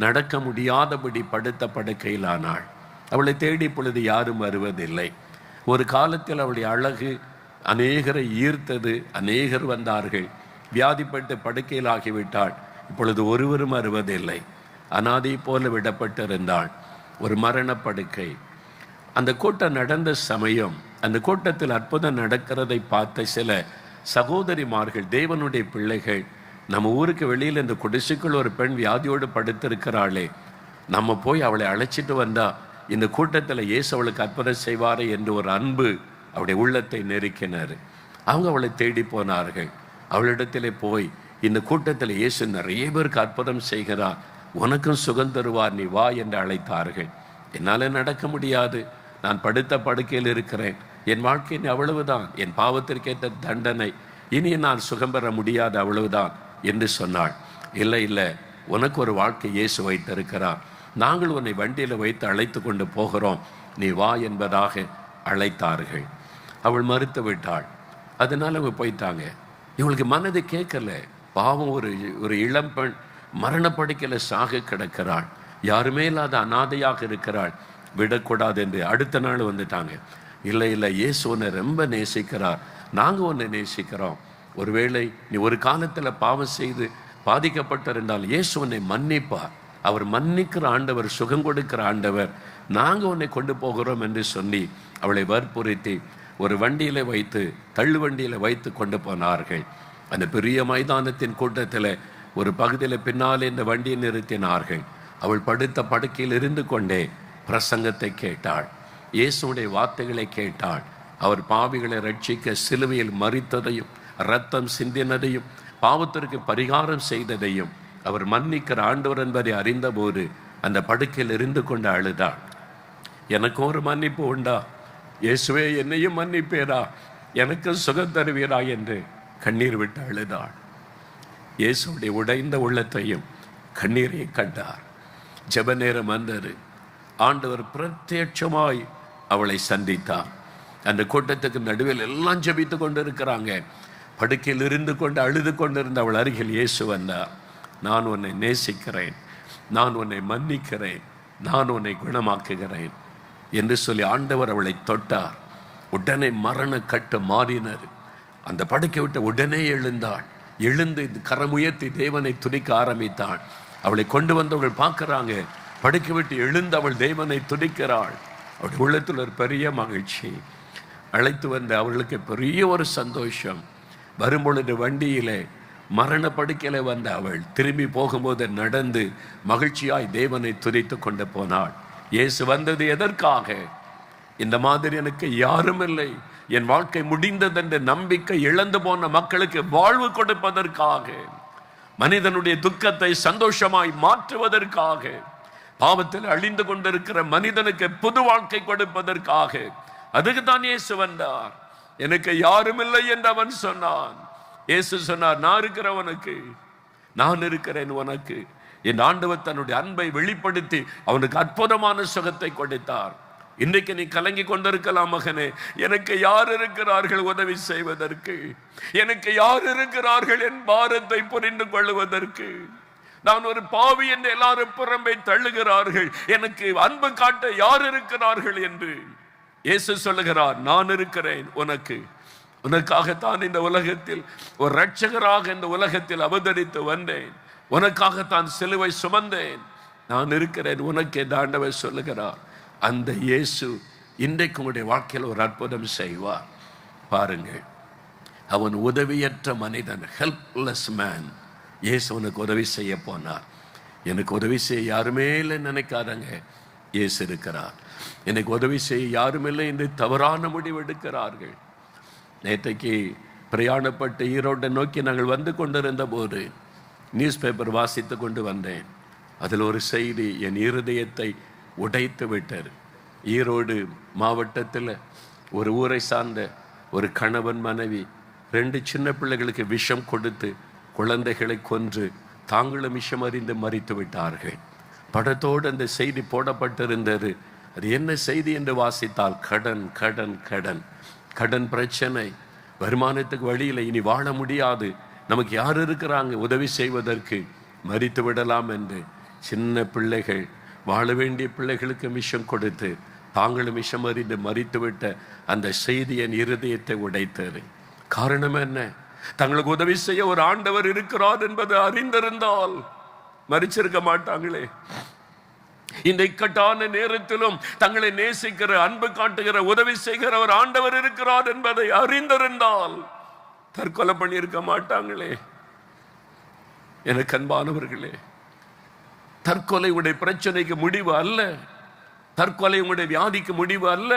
நடக்க முடியாதபடி படுத்த படுக்கையில் ஆனாள். அவளை தேடி இப்பொழுது யாரும் வருவதில்லை. ஒரு காலத்தில் அவளுடைய அழகு அநேகரை ஈர்த்தது, அநேகர் வந்தார்கள். வியாதிப்பட்டு படுக்கையில் ஆகிவிட்டாள். இப்பொழுது ஒருவரும் வருவதில்லை. அனாதை போல விடப்பட்டிருந்தாள். ஒரு மரணப்படுக்கை. அந்த கூட்டம் நடந்த சமயம், அந்த கூட்டத்தில் அற்புதம் நடக்கிறதை பார்த்த சில சகோதரிமார்கள், தேவனுடைய பிள்ளைகள், நம்ம ஊருக்கு வெளியில் இந்த குடிசைக்குள் ஒரு பெண் வியாதியோடு படுத்திருக்கிறாளே, நம்ம போய் அவளை அழைச்சிட்டு வந்தா இந்த கூட்டத்தில் இயேசு அவளுக்கு அற்புதம் செய்வாரே என்று ஒரு அன்பு அவருடைய உள்ளத்தை நெருக்கினார். அவங்க அவளை தேடி போனார்கள். அவளிடத்திலே போய், இந்த கூட்டத்தில் இயேசு நிறைய பேருக்கு அற்புதம் செய்கிறார், உனக்கும் சுகம் தருவார், நீ வா என்று அழைத்தார்கள். என்னால் நடக்க முடியாது, நான் படுத்த படுக்கையில் இருக்கிறேன், என் வாழ்க்கை அவ்வளவுதான், என் பாவத்திற்கேற்ற தண்டனை, இனி நான் சுகம் பெற முடியாது, அவ்வளவுதான் என்று சொன்னாள். இல்லை இல்லை, உனக்கு ஒரு வாழ்க்கை இயேசு வைத்திருக்கிறார், நாங்கள் உன்னை வண்டியில் வைத்து அழைத்து கொண்டு போகிறோம், நீ வா என்பதாக அழைத்தார்கள். அவள் மறுத்து விட்டாள். அதனால அவங்க போயிட்டாங்க. இவளுக்கு மனது கேட்கல. பாவம், ஒரு இளம்பெண் மரணப்படுக்கையில் சாக கிடக்கிறாள், யாருமே இல்லாத அனாதையாக இருக்கிறாள், விடக்கூடாது என்று அடுத்த நாள் வந்துட்டாங்க. இல்லை இல்லை, இயேசு உன்னை ரொம்ப நேசிக்கிறார், நாங்கள் உன்னை நேசிக்கிறோம், ஒருவேளை நீ ஒரு காலத்தில் பாவம் செய்து பாதிக்கப்பட்டிருந்தால் இயேசு உன்னை மன்னிப்பார், அவர் மன்னிக்கிற ஆண்டவர், சுகம் கொடுக்கிற ஆண்டவர், நாங்கள் உன்னை கொண்டு போகிறோம் என்று சொல்லி அவளை வற்புறுத்தி ஒரு வண்டியில் வைத்து, தள்ளு வண்டியில் வைத்து கொண்டு போனார்கள். அந்த பெரிய மைதானத்தின் கூட்டத்தில் ஒரு பகுதியில் பின்னாலே இந்த வண்டியை நிறுத்தினார்கள். அவள் படுத்த படுக்கையில் இருந்து கொண்டே பிரசங்கத்தை கேட்டாள், இயேசுடைய வார்த்தைகளை கேட்டாள். அவர் பாவிகளை ரட்சிக்க சிலுவையில் மரித்ததையும் இரத்தம் சிந்தினதையும் பாவத்திற்கு பரிகாரம் செய்ததையும் அவர் மன்னிக்கிற ஆண்டவர் என்பதை அறிந்தபோது அந்த படுக்கையில் இருந்து கொண்டு அழுதாள். எனக்கும் ஒரு மன்னிப்பு உண்டா, இயேசுவே என்னையும் மன்னிப்பேரா, எனக்கு சுகம் தருவீரா என்று கண்ணீர் விட்டு அழுதாள். இயேசுடைய உடைந்த உள்ளத்தையும் கண்ணீரையும் கண்டார். ஜெப நேரம் வந்தது. ஆண்டவர் பிரத்யட்சமாய் அவளை சந்தித்தார். அந்த கூட்டத்துக்கு நடுவில் எல்லாம் ஜெபித்து கொண்டு இருக்கிறாங்க. படுக்கையில் இருந்து கொண்டு அழுது கொண்டிருந்த அவள் அருகில் இயேசு வந்தார். நான் உன்னை நேசிக்கிறேன், நான் உன்னை மன்னிக்கிறேன், நான் உன்னை குணமாக்குகிறேன் என்று சொல்லி ஆண்டவர் அவளை தொட்டார். உடனே மரண கட்டு மாறினர். அந்த படுக்கை விட்டு உடனே எழுந்தாள். எழுந்து கரமுயர்த்தி தேவனை துதிக்க ஆரம்பித்தாள். அவளை கொண்டு வந்தவர்கள் பார்க்குறாங்க, படுக்கை விட்டு எழுந்து அவள் தேவனை துதிக்கிறாள். அவளுடைய உள்ளத்தில் ஒரு பெரிய மகிழ்ச்சி. அழைத்து வந்த அவர்களுக்கு பெரிய ஒரு சந்தோஷம். வரும்பொழுது வண்டியிலே மரண படுக்கையில் வந்த அவள் திரும்பி போகும்போது நடந்து மகிழ்ச்சியாய் தேவனை துதித்து கொண்டு போனாள். இயேசு வந்தது எதற்காக? இந்த மாதிரி எனக்கு யாரும் இல்லை, என் வாழ்க்கை முடிந்ததென்ற நம்பிக்கை இழந்து போன மக்களுக்கு வாழ்வு கொடுப்பதற்காக, மனிதனுடைய துக்கத்தை சந்தோஷமாய் மாற்றுவதற்காக, பாவத்தில் அழிந்து கொண்டிருக்கிற மனிதனுக்கு புது வாழ்க்கை கொடுப்பதற்காக. அதுக்கு தான் இயேசு வந்தார். எனக்கு யாரும் இல்லை என்று அவன் சொன்னான். இயேசு சொன்னார், நான் இருக்கிறவனுக்கு, நான் இருக்கிறேன் உனக்கு. என் ஆண்டவர் தன்னுடைய அன்பை வெளிப்படுத்தி அவனுக்கு அற்புதமான சுகத்தை கொடுத்தார். இன்றைக்கு நீ கலங்கி கொண்டிருக்கலாம் மகனே, எனக்கு யார் இருக்கிறார்கள் உதவி செய்வதற்கு? எனக்கு யார் இருக்கிறார்கள் என் பாரத்தை புரிந்து கொள்வதற்கு? நான் ஒரு பாவி என்று எல்லாரும் புறம்பே தள்ளுகிறார்கள், எனக்கு அன்பு காட்ட யார் இருக்கிறார்கள் என்று இயேசு சொல்லுகிறார், நான் இருக்கிறேன் உனக்கு. உனக்காகத்தான் இந்த உலகத்தில் ஒரு இரட்சகராக இந்த உலகத்தில் அவதரித்து வந்தேன், உனக்காகத்தான் சிலுவை சுமந்தேன், நான் இருக்கிறேன் உனக்கு என்று ஆண்டவர் சொல்லுகிறார். அந்த இயேசு இன்றைக்கு உங்களுடைய வாழ்க்கையில் ஒரு அற்புதம் செய்வார். பாருங்கள், அவன் உதவியற்ற மனிதன், ஹெல்ப்லெஸ் மேன். இயேசு உனக்கு உதவி செய்ய போனார். எனக்கு உதவி செய்ய யாருமே இல்லை நினைக்காதங்க, இயேசு இருக்கிறார். எனக்கு உதவி செய்ய யாரும் இல்லை என்று தவறான முடிவு எடுக்கிறார்கள். நேற்றைக்கு பிரயாணப்பட்டு ஈரோட்டை நோக்கி நாங்கள் வந்து கொண்டிருந்த போது நியூஸ் பேப்பர் வாசித்து கொண்டு வந்தேன். அதில் ஒரு செய்தி என் இருதயத்தை உடைத்து விட்டார். ஈரோடு மாவட்டத்தில் ஒரு ஊரை சார்ந்த ஒரு கணவன் மனைவி 2 சின்ன பிள்ளைகளுக்கு விஷம் கொடுத்து குழந்தைகளை கொன்று தாங்களும் விஷம் அறிந்து மறித்து விட்டார்கள். படத்தோடு அந்த செய்தி போடப்பட்டிருந்தது. அது என்ன செய்தி என்று வாசித்தால், கடன் கடன் கடன் கடன் பிரச்சனை, வருமானத்துக்கு வழியில், இனி வாழ முடியாது, நமக்கு யார் இருக்கிறாங்க உதவி செய்வதற்கு, மறித்து விடலாம் என்று சின்ன பிள்ளைகள், வாழ வேண்டிய பிள்ளைகளுக்கு விஷம் கொடுத்து தாங்களும் விஷம் அறிந்து மறித்துவிட்ட அந்த செய்தி என் இருதயத்தை உடைத்தது. காரணம் என்ன? தங்களுக்கு உதவி செய்ய ஒரு ஆண்டவர் இருக்கிறார் என்பதை அறிந்திருந்தால் மறிச்சிருக்க மாட்டாங்களே. இந்த இக்கட்டான நேரத்திலும் தங்களை நேசிக்கிற, அன்பு காட்டுகிற, உதவி செய்கிற ஒரு ஆண்டவர் இருக்கிறார் என்பதை அறிந்திருந்தால் தற்கொலை பண்ணியிருக்க மாட்டாங்களே. எனக்கு அன்பானவர்களே, தற்கொலை உடைய பிரச்சனைக்கு முடிவு அல்ல, தற்கொலை உடைய வியாதிக்கு முடிவு அல்ல.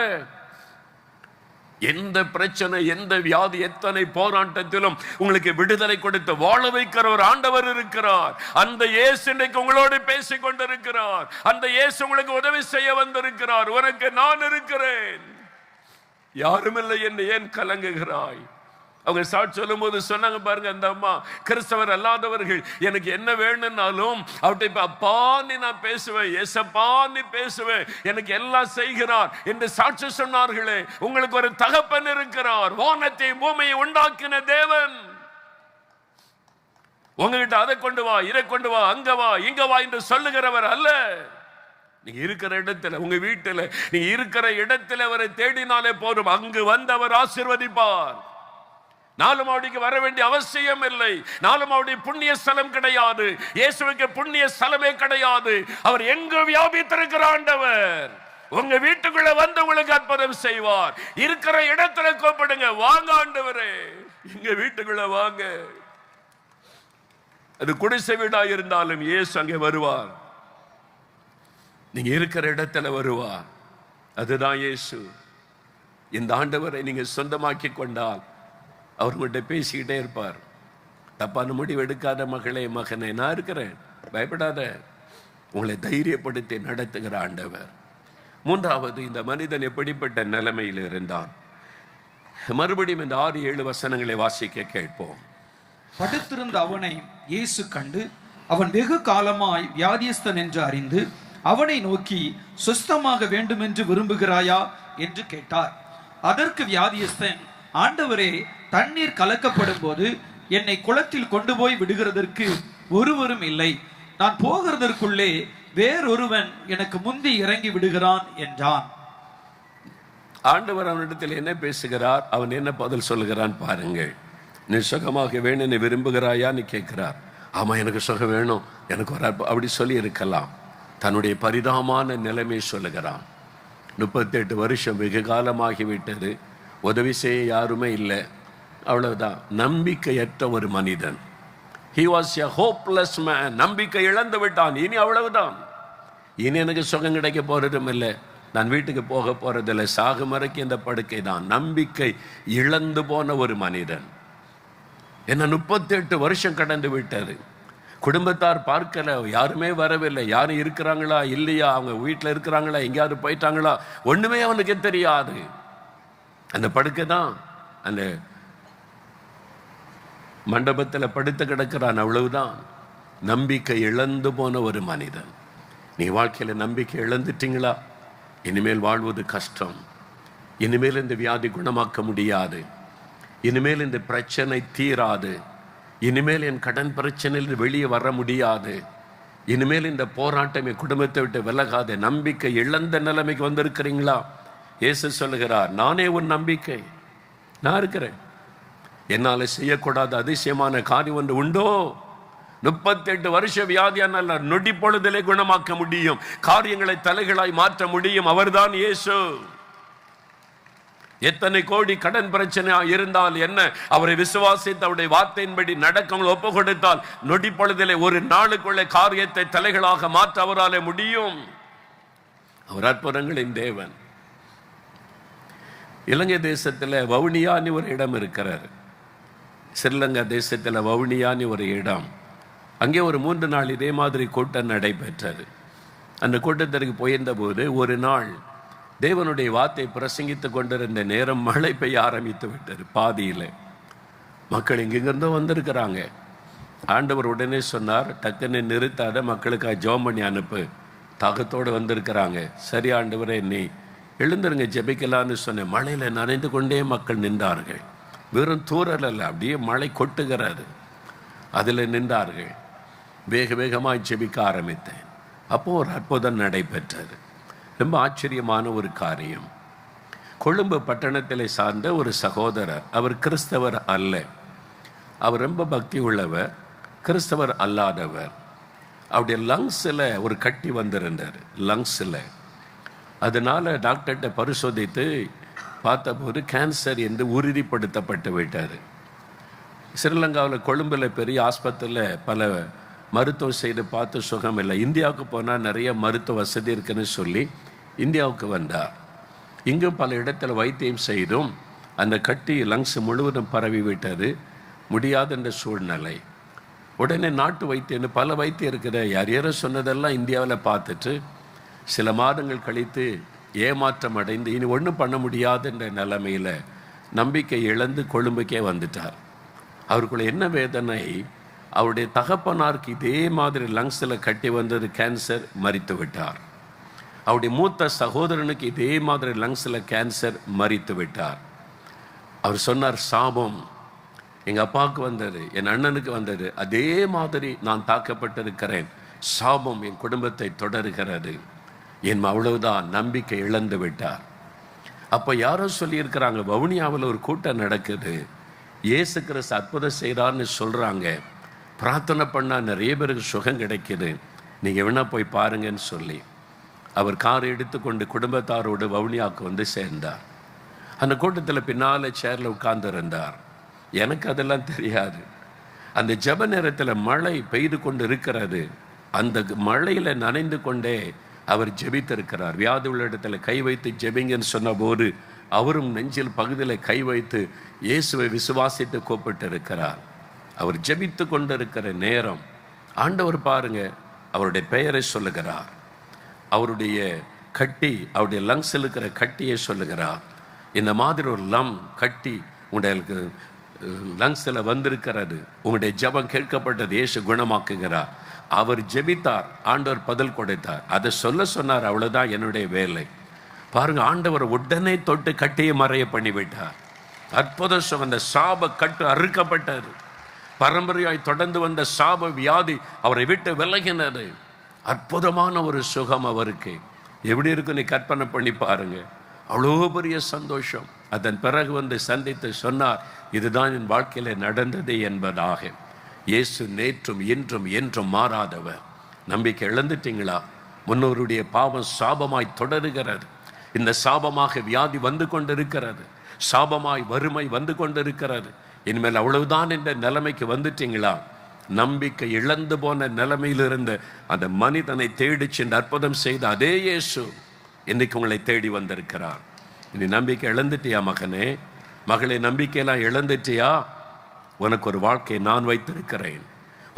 எந்த பிரச்சனை, எந்த வியாதி, எத்தனை போராட்டத்திலும் உங்களுக்கு விடுதலை கொடுத்து வாழ வைக்கிற ஒரு ஆண்டவர் இருக்கிறார். அந்த இயேசு இன்றைக்கு உங்களோடு பேசிக் கொண்டிருக்கிறார். அந்த இயேசு உங்களுக்கு உதவி செய்ய வந்திருக்கிறார். உனக்கு நான் இருக்கிறேன், யாருமில்லை என்று ஏன் கலங்குகிறாய்? அவங்க சாட்சி சொல்லும் போது சொன்னாங்க பாருங்க, அந்த அம்மா கிறிஸ்தவர் அல்லாதவர்கள் எனக்கு என்ன வேணும்னாலும் அவர்கிட்ட அப்பா நீ நான் பேசுவேன், ஏசப்பா நீ பேசுவேன், எனக்கு எல்லாம் செய்கிறார் என்று சாட்சி சொன்னார்களே. உங்களுக்கு ஒரு தகப்பன் இருக்கிறார், வானத்தை பூமியை உண்டாக்கின தேவன். உங்ககிட்ட அதை கொண்டு வா, இதை கொண்டு வா, அங்க வா, இங்க வா என்று சொல்லுகிறவர் அல்ல. நீங்க இருக்கிற இடத்துல, உங்க வீட்டில் நீங்க இருக்கிற இடத்துல அவரை தேடினாலே போதும், அங்கு வந்து அவர் ஆசீர்வதிப்பார். 4 மாடிக்கு வர வேண்டிய அவசியம் இல்லை. 4 மாடி புண்ணிய ஸ்தலம் கிடையாது. இயேசுவுக்கு புண்ணிய ஸ்தலமே கிடையாது. அவர் எங்கு வியாபித்திருக்கிற ஆண்டவர். உங்க வீட்டுக்குள்ள வந்து உங்களுக்கு அற்புதம் செய்வார். இருக்கிற இடத்துல கூப்பிடுங்க, வாங்க ஆண்டவரே எங்க வீட்டுக்குள்ள வாங்க. அது குடிசை வீடா இருந்தாலும் இயேசு அங்கே வருவார். நீங்க இருக்கிற இடத்துல வருவார். அதுதான் இயேசு. இந்த ஆண்டவரை நீங்க சொந்தமாக்கி கொண்டால் அவர் உங்கள்கிட்ட பேசிக்கிட்டே இருப்பார். தப்பான முடிவு எடுக்காத மகளே, மகனே, நான் இருக்கிறேன், பயப்படாத, உங்களை தைரியப்படுத்தி நடத்துகிற ஆண்டவர். 3வது, இந்த மனிதன் எப்படிப்பட்ட நிலைமையில் இருந்தான்? மறுபடியும் இந்த 6-7 வசனங்களை வாசிக்க கேட்போம். படுத்திருந்த அவனை இயேசு கண்டு அவன் வெகு காலமாய் வியாதியஸ்தன் என்று அறிந்து அவனை நோக்கி சுஸ்தமாக வேண்டும் என்று விரும்புகிறாயா என்று கேட்டார். அதற்கு வியாதியஸ்தன், ஆண்டவரே, தண்ணீர் கலக்கப்படும் போது என்னை குளத்தில் கொண்டு போய் விடுகிறதற்கு ஒருவரும் இல்லை, நான் போகிறதற்குள்ளே வேறொருவன் எனக்கு முந்தி இறங்கி விடுகிறான் என்றான். ஆண்டவர் அவனிடத்தில் என்ன பேசுகிறார், அவன் என்ன பதில் சொல்லுகிறான் பாருங்கள். நீ சுகமாக வேணும், நீ விரும்புகிறாயான்னு கேட்கிறார். ஆமா, எனக்கு சுகம் வேணும், எனக்கு ஒரு அப்படி சொல்லி இருக்கலாம். தன்னுடைய பரிதாபமான நிலைமை சொல்லுகிறான். 38 வருஷம் வெகு காலமாகிவிட்டது, உதவி செய்ய யாருமே இல்லை, அவ்வளவுதான். நம்பிக்கையற்ற ஒரு மனிதன். He was a hopeless man. நம்பிக்கை இழந்து விட்டான். இனி அவ்வளவுதான், இனி எனக்கு சுகம் கிடைக்க போறதும் இல்லை, நான் வீட்டுக்கு போக போறதில்லை, சாகும் வரைக்கும் இந்த படுக்கை தான். நம்பிக்கை இழந்து போன ஒரு மனிதன். என்ன 38 வருஷம் கடந்து விட்டது. குடும்பத்தார் பார்க்கல, யாருமே வரவில்லை, யாரும் இருக்கிறாங்களா இல்லையா, அவங்க வீட்டில் இருக்கிறாங்களா, எங்கேயாவது போயிட்டாங்களா, ஒண்ணுமே அவனுக்கு தெரியாது. அந்த படுக்கை தான், அந்த மண்டபத்தில் படுத்து கிடக்கிறான், அவ்வளவுதான். நம்பிக்கை இழந்து போன ஒரு மனிதன். நீ வாழ்க்கையில் நம்பிக்கை இழந்துட்டீங்களா? இனிமேல் வாழ்வது கஷ்டம். இனிமேல் இந்த வியாதி குணமாக்க முடியாது, இனிமேல் இந்த பிரச்சனை தீராது, இனிமேல் என் கடன் பிரச்சனையில் வெளியே வர முடியாது, இனிமேல் இந்த போராட்டம் என் குடும்பத்தை விட்டு விலகாது, நம்பிக்கை இழந்த நிலைமைக்கு வந்திருக்கிறீங்களா? இயேசு சொல்லுகிறார், நானே உன் நம்பிக்கை, நான் இருக்கிறேன், என்னால செய்யக்கூடாத அதிசயமான காரியம் ஒன்று உண்டோ? 38 வருஷ வியாதியான நொடி பொழுதிலே குணமாக்க முடியும், காரியங்களை தலைகளாய் மாற்ற முடியும். அவர்தான் இயேசு. எத்தனை கோடி கடன் பிரச்சனை இருந்தால் என்ன, அவரை விசுவாசித்து அவருடைய வார்த்தையின்படி நடக்கவங்களை ஒப்பு கொடுத்தால் நொடி பொழுதிலே ஒரு நாளுக்குள்ளே காரியத்தை தலைகளாக மாற்ற அவராலே முடியும். அவர் அற்புதங்களின் தேவன். இலங்கை தேசத்தில் வவுனியான்னு ஒரு இடம் இருக்கிறார். ஸ்ரீலங்கா தேசத்தில் வவுனியான்னு ஒரு இடம். அங்கே ஒரு 3 நாள் இதே மாதிரி கூட்டம் நடைபெற்றது. அந்த கூட்டத்திற்கு போயிருந்த போது ஒரு நாள் தேவனுடைய வார்த்தை பிரசங்கித்து கொண்டிருந்த நேரம் மழை பெய்ய ஆரம்பித்து விட்டது. பாதியில் மக்கள் எங்கெங்கிருந்தோ வந்திருக்கிறாங்க. ஆண்டவர் உடனே சொன்னார், டக்குன்னு நிறுத்தாத, மக்களுக்காக ஜெபம் பண்ணி அனுப்பு. தாகத்தோடு வந்திருக்கிறாங்க. சரி ஆண்டவரே, நீ எழுந்துருங்க, ஜெபிக்கலான்னு சொன்னேன். மழையில் நனைந்து கொண்டே மக்கள் நின்றார்கள். வெறும் தூரல் அல்ல, அப்படியே மழை கொட்டுகிறது. அதில் நின்றார்கள். வேக வேகமாக ஜெபிக்க ஆரம்பித்தேன். அப்போ ஒரு அற்புதம் நடைபெற்றது. ரொம்ப ஆச்சரியமான ஒரு காரியம். கொழும்பு பட்டணத்தில் சார்ந்த ஒரு சகோதரர், அவர் கிறிஸ்தவர் அல்ல, அவர் ரொம்ப பக்தி உள்ளவர், கிறிஸ்தவர் அல்லாதவர். அவருடைய லங்ஸில் ஒரு கட்டி வந்திருந்தார், லங்ஸில். அதனால டாக்டர்கிட்ட பரிசோதித்து பார்த்தபோது கேன்சர் என்று உறுதிப்படுத்தப்பட்டு விட்டார். ஸ்ரீலங்காவில் கொழும்பில் பெரிய ஆஸ்பத்திரியில் பல மருத்துவம் செய்து பார்த்து சுகம் இல்லை. இந்தியாவுக்கு போனால் நிறைய மருத்துவ வசதி இருக்குன்னு சொல்லி இந்தியாவுக்கு வந்தார். இங்கும் பல இடத்துல வைத்தியம் செய்தும் அந்த கட்டி லங்ஸ் முழுவதும் பரவி விட்டது. முடியாத என்ற சூழ்நிலை. உடனே நாட்டு வைத்தியம், பல வைத்தியம் இருக்குது, யார் யாரோ சொன்னதெல்லாம் இந்தியாவில் பார்த்துட்டு சில மாதங்கள் கழித்து ஏமாற்றம் அடைந்து இனி ஒன்றும் பண்ண முடியாது என்ற நிலைமையில் நம்பிக்கை இழந்து கொழும்புக்கே வந்துட்டார். அவருக்குள்ள என்ன வேதனை, அவருடைய தகப்பனாருக்கு இதே மாதிரி லங்ஸில் கட்டி வந்தது, கேன்சர், மரித்து விட்டார். அவருடைய மூத்த சகோதரனுக்கு இதே மாதிரி லங்ஸில் கேன்சர், மரித்து விட்டார். அவர் சொன்னார், சாபம் எங்கள் அப்பாவுக்கு வந்தது, என் அண்ணனுக்கு வந்தது, அதே மாதிரி நான் தாக்கப்பட்டிருக்கிறேன், சாபம் என் குடும்பத்தை தொடர்கிறது. என் அவ்வளவுதான், நம்பிக்கை இழந்து விட்டார். அப்போ யாரோ சொல்லியிருக்கிறாங்க, வவுனியாவில் ஒரு கூட்டம் நடக்குது, இயேசு கிறிஸ்து அற்புதம் செய்கிறார்னு சொல்கிறாங்க, பிரார்த்தனை பண்ணால் நிறைய பேருக்கு சுகம் கிடைக்குது, நீங்கள் வேணா போய் பாருங்கன்னு சொல்லி அவர் கார் எடுத்துக்கொண்டு குடும்பத்தாரோடு வவுனியாவுக்கு வந்து சேர்ந்தார். அந்த கூட்டத்தில் பின்னால் சேரில் உட்கார்ந்துருந்தார். எனக்கு அதெல்லாம் தெரியாது. அந்த ஜெப நேரத்தில் மழை பெய்து கொண்டு இருக்கிறது. அந்த மழையில் நனைந்து கொண்டே அவர் ஜெபித்திருக்கிறார். வியாதி உள்ள இடத்துல கை வைத்து ஜெபிங்கன்னு சொன்ன போது அவரும் நெஞ்சில் பகுதியில் கை வைத்து இயேசுவை விசுவாசித்து கூப்பிட்டு இருக்கிறார். அவர் ஜெபித்து கொண்டிருக்கிற நேரம் ஆண்டவர் பாருங்க, அவருடைய பெயரை சொல்லுகிறார். அவருடைய கட்டி, அவருடைய லங்ஸில் இருக்கிற கட்டியை சொல்லுகிறார். இந்த மாதிரி ஒரு கட்டி உங்களுக்கு லங்ஸில் வந்திருக்கிறது, உங்களுடைய ஜெபம் கேட்கப்பட்டது, இயேசு குணமாக்குகிறார். அவர் ஜெபித்தார், ஆண்டவர் பதில் கொடுத்தார். அதை சொல்ல சொன்னார், அவ்வளோதான் என்னுடைய வேலை. பாருங்க, ஆண்டவர் உடனே தொட்டு கட்டியை மறைய பண்ணிவிட்டார். அற்புதம். அந்த சாப கட்டு அறுக்கப்பட்டது. பரம்பரையாய் தொடர்ந்து வந்த சாப வியாதி அவரை விட்டு விலகினது. அற்புதமான ஒரு சுகம் அவருக்கு. எப்படி இருக்கு நீ கற்பனை பண்ணி பாருங்க. அவ்வளோ பெரிய சந்தோஷம். அதன் பிறகு வந்து சந்தித்து சொன்னார், இதுதான் என் வாழ்க்கையில் நடந்தது என்பதாக. இயேசு நேற்றும் இன்றும் என்றும் மாறாதவர். நம்பிக்கை இழந்துட்டீங்களா? முன்னோருடைய பாவம் சாபமாய் தொடருகிறது. இந்த சாபமாக வியாதி வந்து கொண்டிருக்கிறது, சாபமாய் வறுமை வந்து கொண்டிருக்கிறது. இனிமேல் அவ்வளவுதான் என்ற நிலைமைக்கு வந்துட்டீங்களா? நம்பிக்கை இழந்து போன நிலைமையிலிருந்து அந்த மனிதனை தேடி சென்று அற்புதம் செய்த அதே இயேசு இன்னைக்கு உங்களை தேடி வந்திருக்கிறார். இனி நம்பிக்கை இழந்துட்டியா மகனே, மகளே? நம்பிக்கையெல்லாம் இழந்துட்டியா? உனக்கு ஒரு வாழ்க்கையை நான் வைத்திருக்கிறேன்,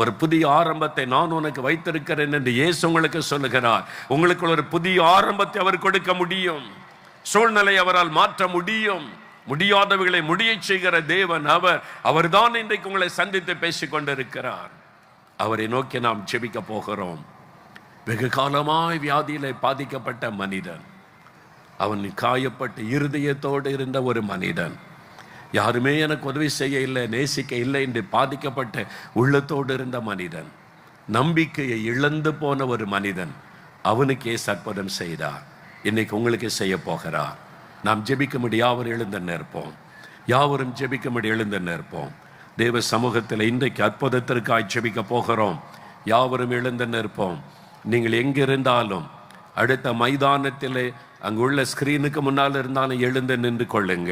ஒரு புதிய ஆரம்பத்தை நான் உனக்கு வைத்திருக்கிறேன் என்று இயேசு உங்களுக்கு சொல்லுகிறார். உங்களுக்கு ஒரு புதிய ஆரம்பத்தை அவர் கொடுக்க முடியும். சூழ்நிலை அவரால் மாற்ற முடியும். முடியாதவர்களை முடிய செய்கிற தேவன் அவர்தான் இன்றைக்கு உங்களை சந்தித்து பேசிக் கொண்டிருக்கிறார். அவரை நோக்கி நாம் ஜெபிக்க போகிறோம். வெகு காலமாய் வியாதியிலே பாதிக்கப்பட்ட மனிதன், அவன் காயப்பட்டு இருதயத்தோடு இருந்த ஒரு மனிதன், யாருமே எனக்கு உதவி செய்ய இல்லை, நேசிக்க இல்லை என்று பாதிக்கப்பட்ட உள்ளத்தோடு இருந்த மனிதன், நம்பிக்கையை இழந்து போன ஒரு மனிதன், அவனுக்கே அற்புதம் செய்தார். இன்னைக்கு உங்களுக்கு செய்ய போகிறார். நாம் ஜெபிக்கும்படி யாவரும் எழுந்து நிற்போம். யாவரும் ஜெபிக்கும்படி எழுந்து நிற்போம். தேவ சமூகத்தில் இன்றைக்கு அற்புதத்திற்காய் ஜெபிக்க போகிறோம். யாவரும் எழுந்து நிற்போம். நீங்கள் எங்கிருந்தாலும் அடுத்த மைதானத்திலே அங்குள்ள ஸ்கிரீனுக்கு முன்னால் இருந்தாலும் எழுந்து நின்று கொள்ளுங்கள்.